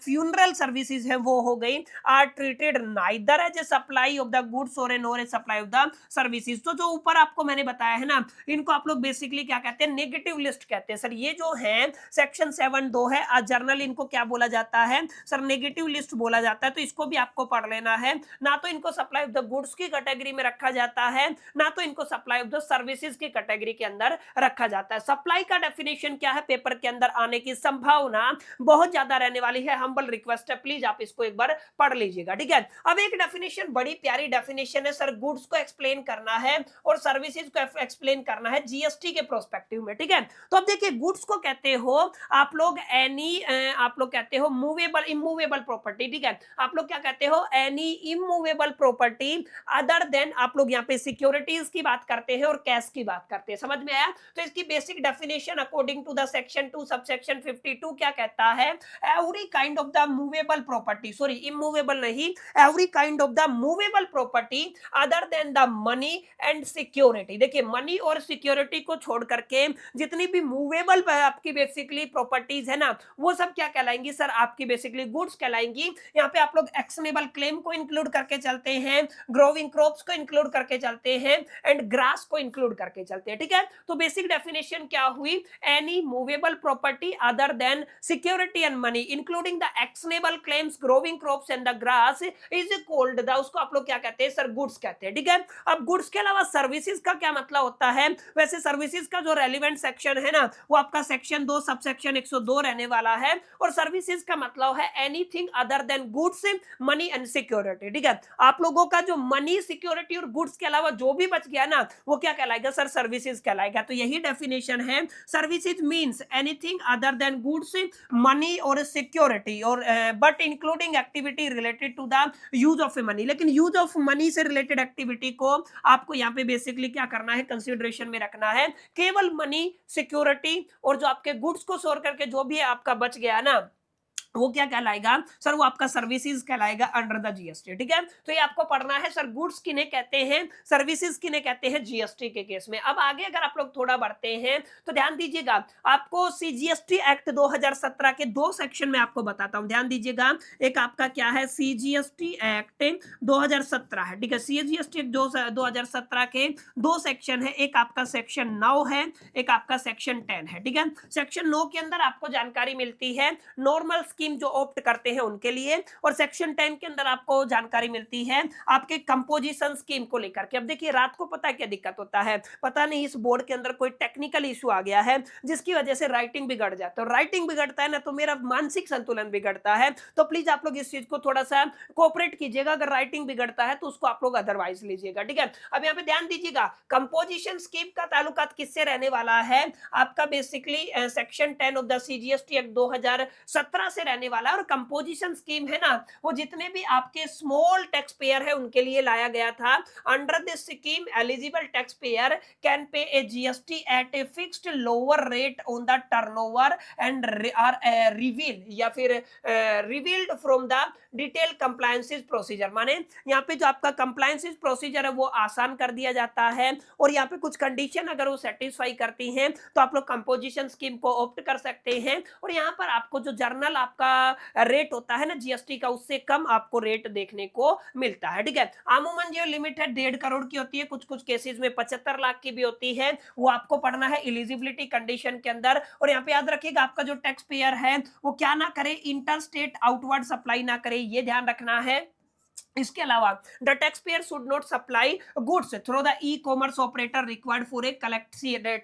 फ्यूनरल सर्विसेज है वो हो गई, are treated neither as a supply of the goods और nor a supply of the services. तो जो ऊपर आपको मैंने बताया है ना, इनको आप लोग बेसिकली क्या कहते हैं, नेगेटिव लिस्ट कहते हैं सर। ये जो है सेक्शन 7 2 है, जर्नल इनको क्या बोला जाता है सर, नेगेटिव लिस्ट बोला जाता है। तो इसको भी आपको पढ़ लेना है। ना तो इनको सप्लाई ऑफ द गुड्स की कैटेगरी में रखा जाता है, ना तो इनको सप्लाई ऑफ द सर्विसेज की कैटेगरी के अंदर रखा जाता है। सप्लाई का डेफिनेशन क्या है, पेपर के अंदर आने की संभावना बहुत ज्यादा रहने वाली है। हम्बल रिक्वेस्ट है, प्लीज आप इसको एक बार पढ़ लीजिएगा, ठीक है। अब एक डेफिनेशन, बड़ी प्यारी डेफिनेशन है सर, गुड्स को एक्सप्लेन करना है और सर्विसेज को एक्सप्लेन करना है जीएसटी के प्रोस्पेक्टिव में, ठीक है। तो अब देखिए, गुड्स को कहते हो आप लोग एनी, आप लोग कहते हो मूवेबल इमूवेबल प्रॉपर्टी, ठीक है। आप लोग क्या कहते हो, any immovable property other then, आप लोग यहाँ पे सिक्योरिटीज की बात करते हैं और कैश की बात करते हैं। समझ में आया। तो इसकी basic definition according to the section 2 subsection 52 क्या कहता है, every kind of the movable property, sorry immovable नहीं, every kind of the movable property other than the money and security. देखिए, मनी और सिक्योरिटी को छोड़ करके जितनी भी मूवेबल आपकी बेसिकली प्रॉपर्टीज है ना, वो सब क्या कहलाएंगी सर, आपकी बेसिकली गुड्स कहलाएंगी। यहाँ पे आप लोग एक्शनेबल क्लेम को इंक्लूड करके चलते हैं, ग्रोविंग क्रॉप्स को इंक्लूड करके चलते हैं एंड ग्रास को इंक्लूड करके चलते हैं, ठीक है। तो बेसिक डेफिनेशन क्या हुई, any movable property other then security and money including the actionable claims, growing crops and the grass is called the, उसको आप लोग क्या कहते हैं सर, गुड्स कहते हैं, ठीक है। अब गुड्स के अलावा सर्विसेज का क्या मतलब होता है, वैसे सर्विसेज का जो रेलिवेंट सेक्शन है ना, वो आपका सेक्शन 2 सबसेक्शन 102 रहने वाला है। और सर्विसेज का मतलब है anything other than goods, money and security, ठीक है। आप लोगों का जो मनी, सिक्योरिटी और गुड्स के अलावा जो भी बच गया ना, वो क्या कहलाएगा सर? सर्विसेज कहलाएगा। तो यही डेफिनेशन है, services means anything other than goods, money और सिक्योरिटी, और but including activity related to the use of money. लेकिन यूज ऑफ मनी से रिलेटेड एक्टिविटी को आपको यहाँ पे बेसिकली क्या करना है? कंसिडरेशन में रखना है। केवल मनी, सिक्योरिटी और जो आपके गुड्स को छोड़ करके जो भी आपका बच गया ना, वो क्या कहलाएगा सर? वो आपका सर्विसेज कहलाएगा अंडर द जीएसटी। ठीक है, तो ये आपको पढ़ना है सर, गुड्स किन्हें कहते हैं, सर्विसेज किन्हें कहते हैं जीएसटी के केस में। अब आगे अगर आप लोग थोड़ा बढ़ते हैं तो ध्यान दीजिएगा, आपको सीजीएसटी एक्ट 2017 के दो सेक्शन में आपको बताता हूं, ध्यान दीजिएगा। एक आपका क्या है? सीजीएसटी एक्ट 2017 है। ठीक है, सीजीएसटी एक्ट 2017 के दो सेक्शन है, एक आपका सेक्शन 9 है, एक आपका सेक्शन 10 है। ठीक है, सेक्शन 9 के अंदर आपको जानकारी मिलती है नॉर्मल स्कीम जो ऑप्ट करते हैं उनके लिए, और सेक्शन 10 के अंदर आपको जानकारी मिलती है आपके कंपोजिशन स्कीम को लेकर के। अब देखिए, रात को पता है क्या दिक्कत होता है? पता नहीं इस बोर्ड के अंदर कोई टेक्निकल इशू आ गया है जिसकी वजह से राइटिंग बिगड़ जाता है, और राइटिंग बिगड़ता है ना तो मेरा मानसिक संतुलन बिगड़ता है। तो प्लीज आप लोग इस चीज को थोड़ा सा कोऑपरेट कीजिएगा, अगर राइटिंग बिगड़ता है तो उसको आप लोग अदरवाइज लीजिएगा। ठीक है, अब यहाँ पे ध्यान दीजिएगा, कंपोजिशन स्कीम का ताल्लुकात किससे रहने वाला है? आपका basically section 10 of the CGST act 2017 से रहने वाला है। और कंपोजिशन स्कीम है ना, वो जितने भी आपके स्मॉल टैक्स पेयर है उनके लिए लाया गया था। Under this scheme eligible tax payer can pay a GST at a fixed lower rate on the turnover and are reveal या फिर revealed from the detail compliances procedure. माने यहाँ पे जो आपका कंप्लायंसेस प्रोसीजर है वो आसान कर दिया जाता है, और यहाँ पे कुछ कंडीशन अगर वो सेटिस्फाई करती हैं तो आप लोग कंपोजिशन स्कीम को ऑप्ट कर सकते हैं। और यहाँ पर आपको जो जर्नल आपका रेट होता है ना जीएसटी का, उससे कम आपको रेट देखने को मिलता है। ठीक है, अमूमन जो लिमिट है 1.5 करोड़ की होती है, कुछ कुछ केसेस में 75 लाख की भी होती है, वो आपको पढ़ना है एलिजिबिलिटी कंडीशन के अंदर। और यहाँ पे याद रखिएगा, आपका जो टैक्स पेयर है वो क्या ना करे? इंटर स्टेट आउटवर्ड सप्लाई ना करे, ये ध्यान रखना है। इसके अलावा the tax pair should not supply goods through the e commerce operator required for a collect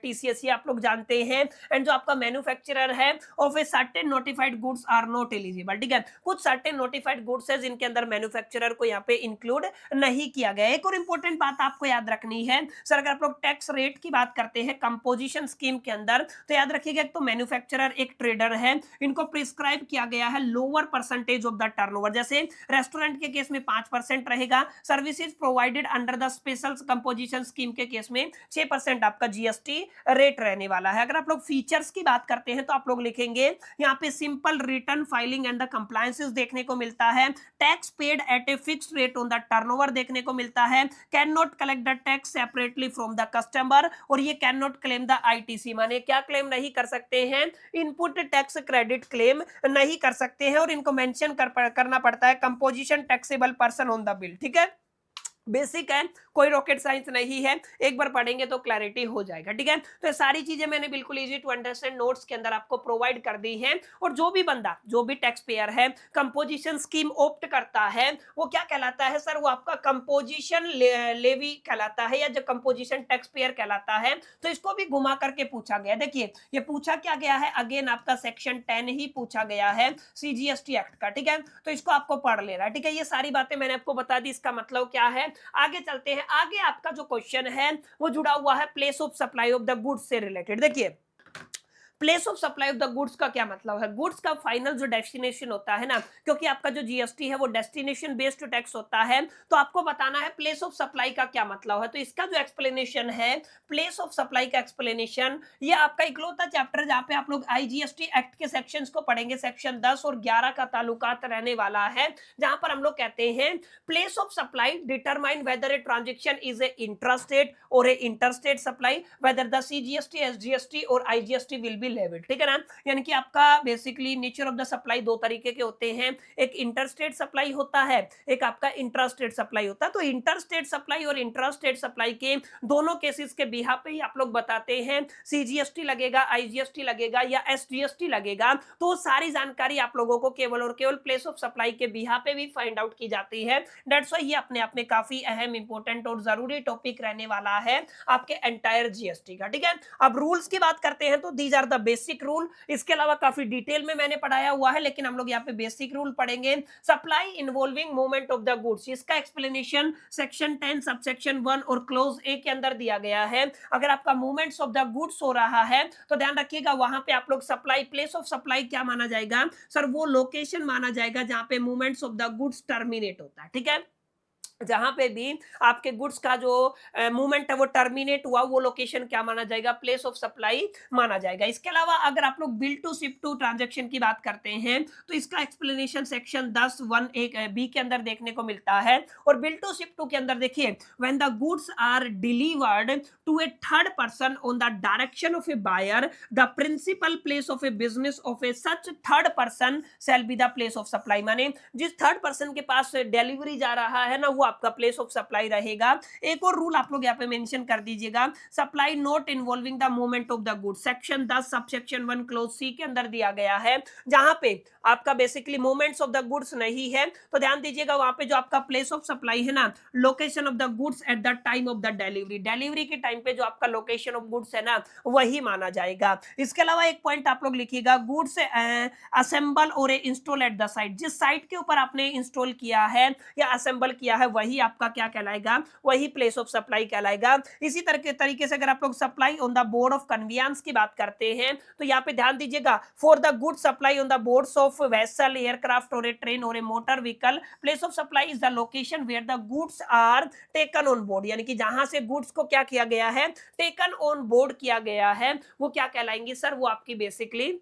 TCS, ये आप लोग जानते हैं। एंड जो आपका मैन्युफैक्चरर है of a certain notified goods are not eligible. ठीक है, कुछ सर्टेन नोटिफाइड गुड्स है जिनके अंदर मैन्युफैक्चरर को यहाँ पे इंक्लूड नहीं किया गया। एक और इंपॉर्टेंट बात आपको याद रखनी है सर, अगर आप लोग टैक्स रेट की बात करते हैं कंपोजिशन स्कीम के अंदर, तो याद रखिएगा एक तो मैन्युफैक्चरर एक ट्रेडर है, इनको प्रिस्क्राइब किया गया है lower percentage of the turnover. जैसे रेस्टोरेंट के केस में 5% रहेगा, services provided under the special composition scheme के केस में 6% आपका जीएसटी रेट रहने वाला है। अगर आप लोग फीचर्स की बात करते हैं तो आप लोग लिखेंगे यहाँ पे simple return filing and the compliances देखने को मिलता है, tax paid at a fixed rate on the turnover देखने को मिलता है, can not collect the tax separately from the customer, और ये can not claim the ITC, माने क्या क्लेम नहीं कर सकते हैं? इनपुट टैक्स क्रेडिट क्लेम नहीं कर सकते हैं, और इनको मेंशन करना पड़ता है composition taxable person on the bill. ठीक है, बेसिक है, कोई रॉकेट साइंस नहीं है, एक बार पढ़ेंगे तो क्लैरिटी हो जाएगा। ठीक है, तो ये सारी चीजें मैंने बिल्कुल इजी टू अंडरस्टैंड नोट्स के अंदर आपको प्रोवाइड कर दी हैं। और जो भी बंदा, जो भी टैक्स पेयर है कंपोजिशन स्कीम ऑप्ट करता है, वो क्या कहलाता है सर? वो आपका कंपोजिशन लेवी कहलाता है, या जो कंपोजिशन टैक्स पेयर कहलाता है। तो इसको भी घुमा करके पूछा गया, देखिए ये पूछा क्या गया है, अगेन आपका सेक्शन 10 ही पूछा गया है सीजीएसटी एक्ट का। ठीक है, तो इसको आपको पढ़ लेना है। ठीक है, ये सारी बातें मैंने आपको बता दी, इसका मतलब क्या है। आगे चलते हैं, आगे आपका जो क्वेश्चन है वो जुड़ा हुआ है place of supply of the goods से रिलेटेड। देखिए, place of supply of the goods का क्या मतलब है? गुड्स का फाइनल जो डेस्टिनेशन होता है ना, क्योंकि आपका जो जीएसटी है वो डेस्टिनेशन बेस्ड टैक्स होता है, तो आपको बताना है प्लेस ऑफ सप्लाई का क्या मतलब है। तो इसका जो एक्सप्लेनेशन है, प्लेस ऑफ सप्लाई का एक्सप्लेनेशन, ये आपका इकलौता चैप्टर जहां पे आप लोग आईजीएसटी एक्ट के सेक्शंस को पढ़ेंगे, सेक्शन 10 और 11 का ताल्लुकात रहने वाला है, जहां पर हम लोग कहते हैं place of supply determine whether a transaction is a intrastate और a interstate supply, whether the CGST, SGST और आईजीएसटी विल बी लेविड। ठीक है ना, यानी कि आपका basically nature of the supply दो तरीके के होते हैं, एक इंटरस्टेट सप्लाई होता है, एक आपका इंट्रास्टेट सप्लाई होता है। तो इंटरस्टेट सप्लाई और इंट्रास्टेट सप्लाई के दोनों केसेस के बिहाफ पे ही आप लोग बताते हैं सीजीएसटी लगेगा, आईजीएसटी लगेगा या एसजीएसटी लगेगा। तो सारी जानकारी आप लोगों को केवल और केवल प्लेस ऑफ सप्लाई के बिहाफ पे भी फाइंड आउट की जाती है। दैट्स व्हाई ये अपने आप में काफी अहम, इंपॉर्टेंट और जरूरी टॉपिक रहने वाला है आपके एंटायर जीएसटी का। ठीक है, अब रूल्स की बात करते हैं तो these are the the basic rule. इसके अलावा काफी डिटेल में मैंने पढ़ाया हुआ है, लेकिन हम लोग यहाँ पे बेसिक रूल पढ़ेंगे। Supply involving movement of the goods, इसका एक्सप्लेनेशन सेक्शन 10 सबसेक्शन 1 और क्लोज ए के अंदर दिया गया है। अगर आपका मूवमेंट्स ऑफ द गुड्स हो रहा है तो ध्यान रखिएगा वहां पे आप लोग सप्लाई, प्लेस ऑफ सप्लाई क्या माना जाएगा सर, वो लोकेशन माना जाएगा जहां पे movements of the goods terminate होता है। ठीक है, जहां पे भी आपके गुड्स का जो मूवमेंट है वो टर्मिनेट हुआ, वो लोकेशन क्या माना जाएगा, प्लेस ऑफ सप्लाई माना जाएगा। इसके अलावा अगर आप लोग bill to ship to transaction की बात करते हैं तो इसका एक्सप्लेनेशन सेक्शन 10 1 एक बी के अंदर देखने को मिलता है। और बिल टू शिप टू के अंदर देखिए, when the goods are delivered to a third person on the direction of a buyer, the principal place of a business of a such third person shall be the place of supply. माने जिस third person के पास delivery जा रहा है ना, वो आपका place of supply रहेगा। एक और रूल आप लोग यहाँ पे मेंशन कर दीजिएगा, supply not involving the movement of the goods, section 10 subsection 1 clause C के अंदर दिया गया है। जहां पे आपका basically movements of the goods नहीं है तो ध्यान दीजिएगा वहां पे जो आपका प्लेस ऑफ सप्लाई है ना, location of the goods at the time of the delivery, delivery के टाइम पे जो आपका लोकेशन ऑफ गुड्स है ना, वही माना जाएगा। इसके अलावा एक पॉइंट आप लोग लिखिएगा, गुड्स असेंबल और इंस्टॉल एट द साइट, जिस साइट के ऊपर आपने इंस्टॉल किया है या असेंबल किया है वही आपका क्या कहलाएगा, वही प्लेस ऑफ सप्लाई कहलाएगा। इसी तरीके से अगर आप लोग supply on the board of conveyance की बात करते हैं तो यहाँ पे ध्यान दीजिएगा, for the good supply on the boards of vessel, aircraft और ए ट्रेन और a motor vehicle, place of supply is the location where the goods are taken on board, यानी कि जहां से गुड्स को क्या किया गया है, टेकन ऑन बोर्ड किया गया है, वो क्या कहलाएंगी सर, वो आपकी बेसिकली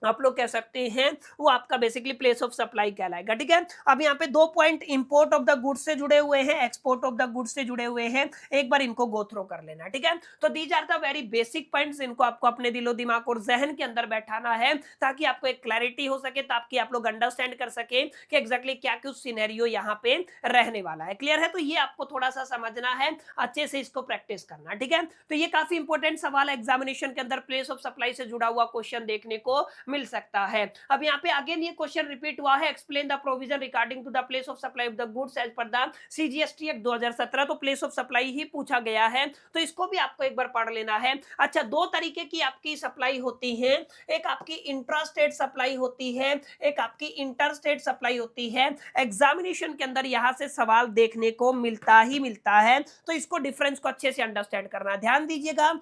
आप लोग कह सकते हैं वो आपका बेसिकली प्लेस ऑफ सप्लाई कहलाएगा। ठीक है, अब यहाँ पे दो point import of the goods से जुड़े हुए हैं, एक्सपोर्ट ऑफ द गुड्स से जुड़े हुए हैं, एक बार इनको गो थ्रो कर लेना। ठीक है, तो these are the very basic points, इनको आपको अपने दिलो दिमाग और जहन के अंदर बैठाना है ताकि आपको एक क्लैरिटी हो सके, ताकि आप लोग अंडरस्टैंड कर सके कि एग्जैक्टली क्या कुछ सिनेरियो यहाँ पे रहने वाला है। क्लियर है, तो ये आपको थोड़ा सा समझना है, अच्छे से इसको प्रैक्टिस करना। ठीक है, तो ये काफी इंपॉर्टेंट सवाल है एग्जामिनेशन के अंदर, प्लेस ऑफ सप्लाई से जुड़ा हुआ क्वेश्चन देखने को मिल सकता है। अब यहाँ पे अगेन ये क्वेश्चन रिपीट हुआ है, explain the provision regarding to the place of supply of the goods as per the CGST act 2017, तो प्लेस ऑफ सप्लाई ही पूछा गया है, तो इसको भी आपको एक बार पढ़ लेना है। अच्छा, दो तरीके की आपकी सप्लाई होती है, एक आपकी इंट्रास्टेट सप्लाई होती है, एक आपकी इंटरस्टेट सप्लाई होती है। एग्जामिनेशन के अंदर यहां से सवाल देखने को मिलता ही मिलता है, तो इसको डिफरेंस को अच्छे से अंडरस्टैंड करना। ध्यान दीजिएगा,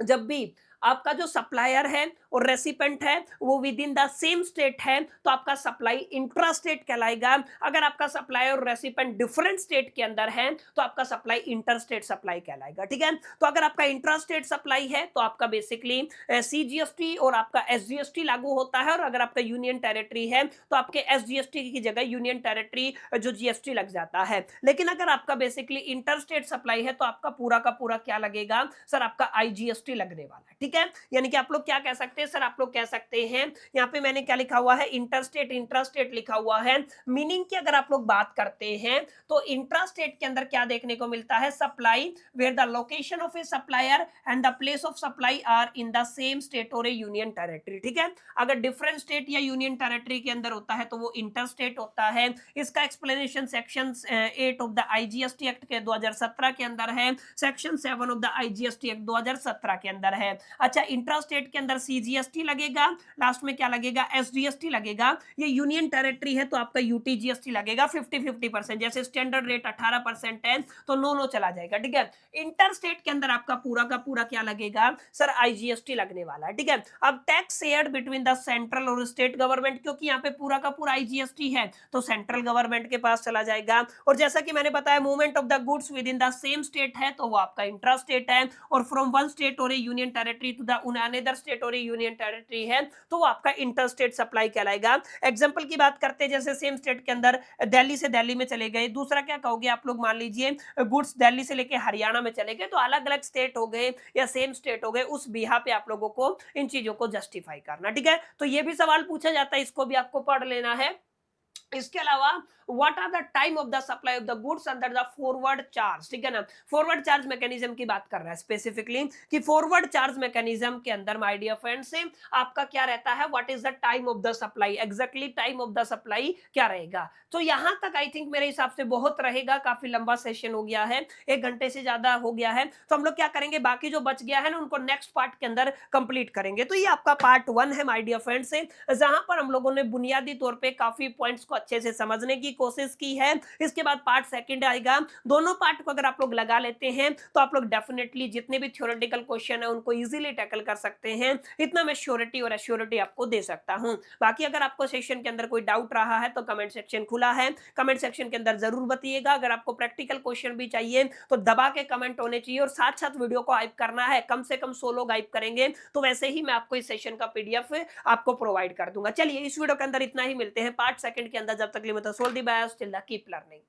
जब भी आपका जो सप्लायर है और रेसिपेंट है वो with in the same state है तो आपका सप्लाई इंट्रास्टेट कहलाएगा। अगर आपका सप्लायर और रेसिपेंट डिफरेंट स्टेट के अंदर है तो आपका सप्लाई इंटरस्टेट सप्लाई कहलाएगा। ठीक है, तो अगर आपका इंट्रास्टेट सप्लाई है तो आपका बेसिकली सीजीएसटी और आपका एसजीएसटी लागू होता है, और अगर आपका यूनियन टेरिटरी है तो आपके एसजीएसटी की जगह यूनियन टेरिटरी जो जीएसटी लग जाता है। लेकिन अगर आपका बेसिकली इंटरस्टेट सप्लाई है तो आपका पूरा का पूरा क्या लगेगा सर, आपका आईजीएसटी लगने वाला है। ठीक है, यानी कि आप लोग क्या कह सकते हैं सर, आप लोग कह सकते हैं यहाँ पे मैंने क्या लिखा हुआ है, इंटरस्टेट इंट्रास्टेट लिखा हुआ है, मीनिंग की अगर आप लोग बात करते हैं तो इंट्रास्टेट के अंदर क्या देखने को मिलता है, supply where the location of a supplier and the place of supply are in the same state और ए यूनियन टेरिटरी। ठीक है, अगर डिफरेंट स्टेट या यूनियन टेरिटरी के अंदर होता है तो वो इंटरस्टेट होता है। इसका explanation section 8 of the IGST act के 2017 के अंदर है, section 7 of the IGST act 2017 के अंदर है। अच्छा, इंट्रास्टेट के अंदर सीजीएसटी लगेगा, लास्ट में क्या लगेगा, एसजीएसटी लगेगा। ये यूनियन टेरिटरी है तो आपका यूटीजीएसटी लगेगा 50-50%, जैसे स्टैंडर्ड रेट 18% है तो नो चला जाएगा। ठीक है, इंटरस्टेट के अंदर आपका पूरा का पूरा क्या लगेगा सर, आईजीएसटी लगने वाला है। ठीक है, अब tax shared between the central और स्टेट गवर्नमेंट, क्योंकि यहाँ पे पूरा का पूरा आईजीएसटी है तो सेंट्रल गवर्नमेंट के पास चला जाएगा। और जैसा कि मैंने बताया, movement of the goods within the same state है तो वो आपका इंट्रास्टेट है, और फ्रॉम वन स्टेट और union territory to the another state और यूनियन टेरिटरी है तो वो आपका इंटरस्टेट सप्लाई कहलाएगा। एग्जांपल की बात करते हैं, जैसे सेम स्टेट के अंदर दिल्ली से दिल्ली में चले गए, दूसरा क्या कहोगे आप लोग, मान लीजिए गुड्स दिल्ली से लेके हरियाणा में चले गए, तो अलग अलग स्टेट हो गए या सेम स्टेट हो गए, उस बिहा पे आप लोगों को इन चीजों को जस्टिफाई करना। ठीक है, तो ये भी सवाल पूछा जाता है, इसको भी आपको पढ़ लेना है। इसके अलावा what are the time of the supply of the goods under the forward charge, ठीक है ना। फॉरवर्ड चार्ज मैकेनिज्म की बात कर रहा है स्पेसिफिकली कि फॉरवर्ड चार्ज मैकेनिज्म के अंदर माय डियर फ्रेंड्स आपका क्या रहता है, what is the time of the supply, exactly time of the supply क्या रहेगा। तो यहां तक आई थिंक मेरे हिसाब से बहुत रहेगा, काफी लंबा सेशन हो गया है, 1 घंटे से ज्यादा हो गया है। तो हम लोग क्या करेंगे, बाकी जो बच गया है ना उनको नेक्स्ट पार्ट के अंदर कंप्लीट करेंगे। तो ये आपका पार्ट 1 है माय डियर फ्रेंड्स, जहां पर हम लोगों ने बुनियादी तौर पे काफी पॉइंट्स को अच्छे से समझने की कोशिश की है। इसके बाद पार्ट सेकंड आएगा। दोनों पार्ट को अगर आप लोग लगा लेते हैं तो आप लोग डेफिनेटली जितने भी थ्योरेटिकल क्वेश्चन है उनको इजीली टैकल कर सकते हैं, इतना मैं श्योरिटी और एश्योरिटी आपको दे सकता हूं। बाकी अगर आपको सेशन के अंदर कोई डाउट रहा है तो कमेंट सेक्शन खुला है, कमेंट सेक्शन के अंदर जरूर बताइएगा। अगर आपको प्रैक्टिकल क्वेश्चन भी चाहिए तो दबा के कमेंट होने चाहिए, और साथ साथ वीडियो को हाइप करना है, कम से कम 100 लोग हाइप करेंगे तो वैसे ही मैं आपको इस सेशन का पीडीएफ आपको प्रोवाइड कर दूंगा। चलिए इस वीडियो के अंदर इतना ही, मिलते हैं पार्ट सेकंड के अंदर। जब तक के लिए मतलब सोल दी बाय, स्टिल कीप लर्निंग।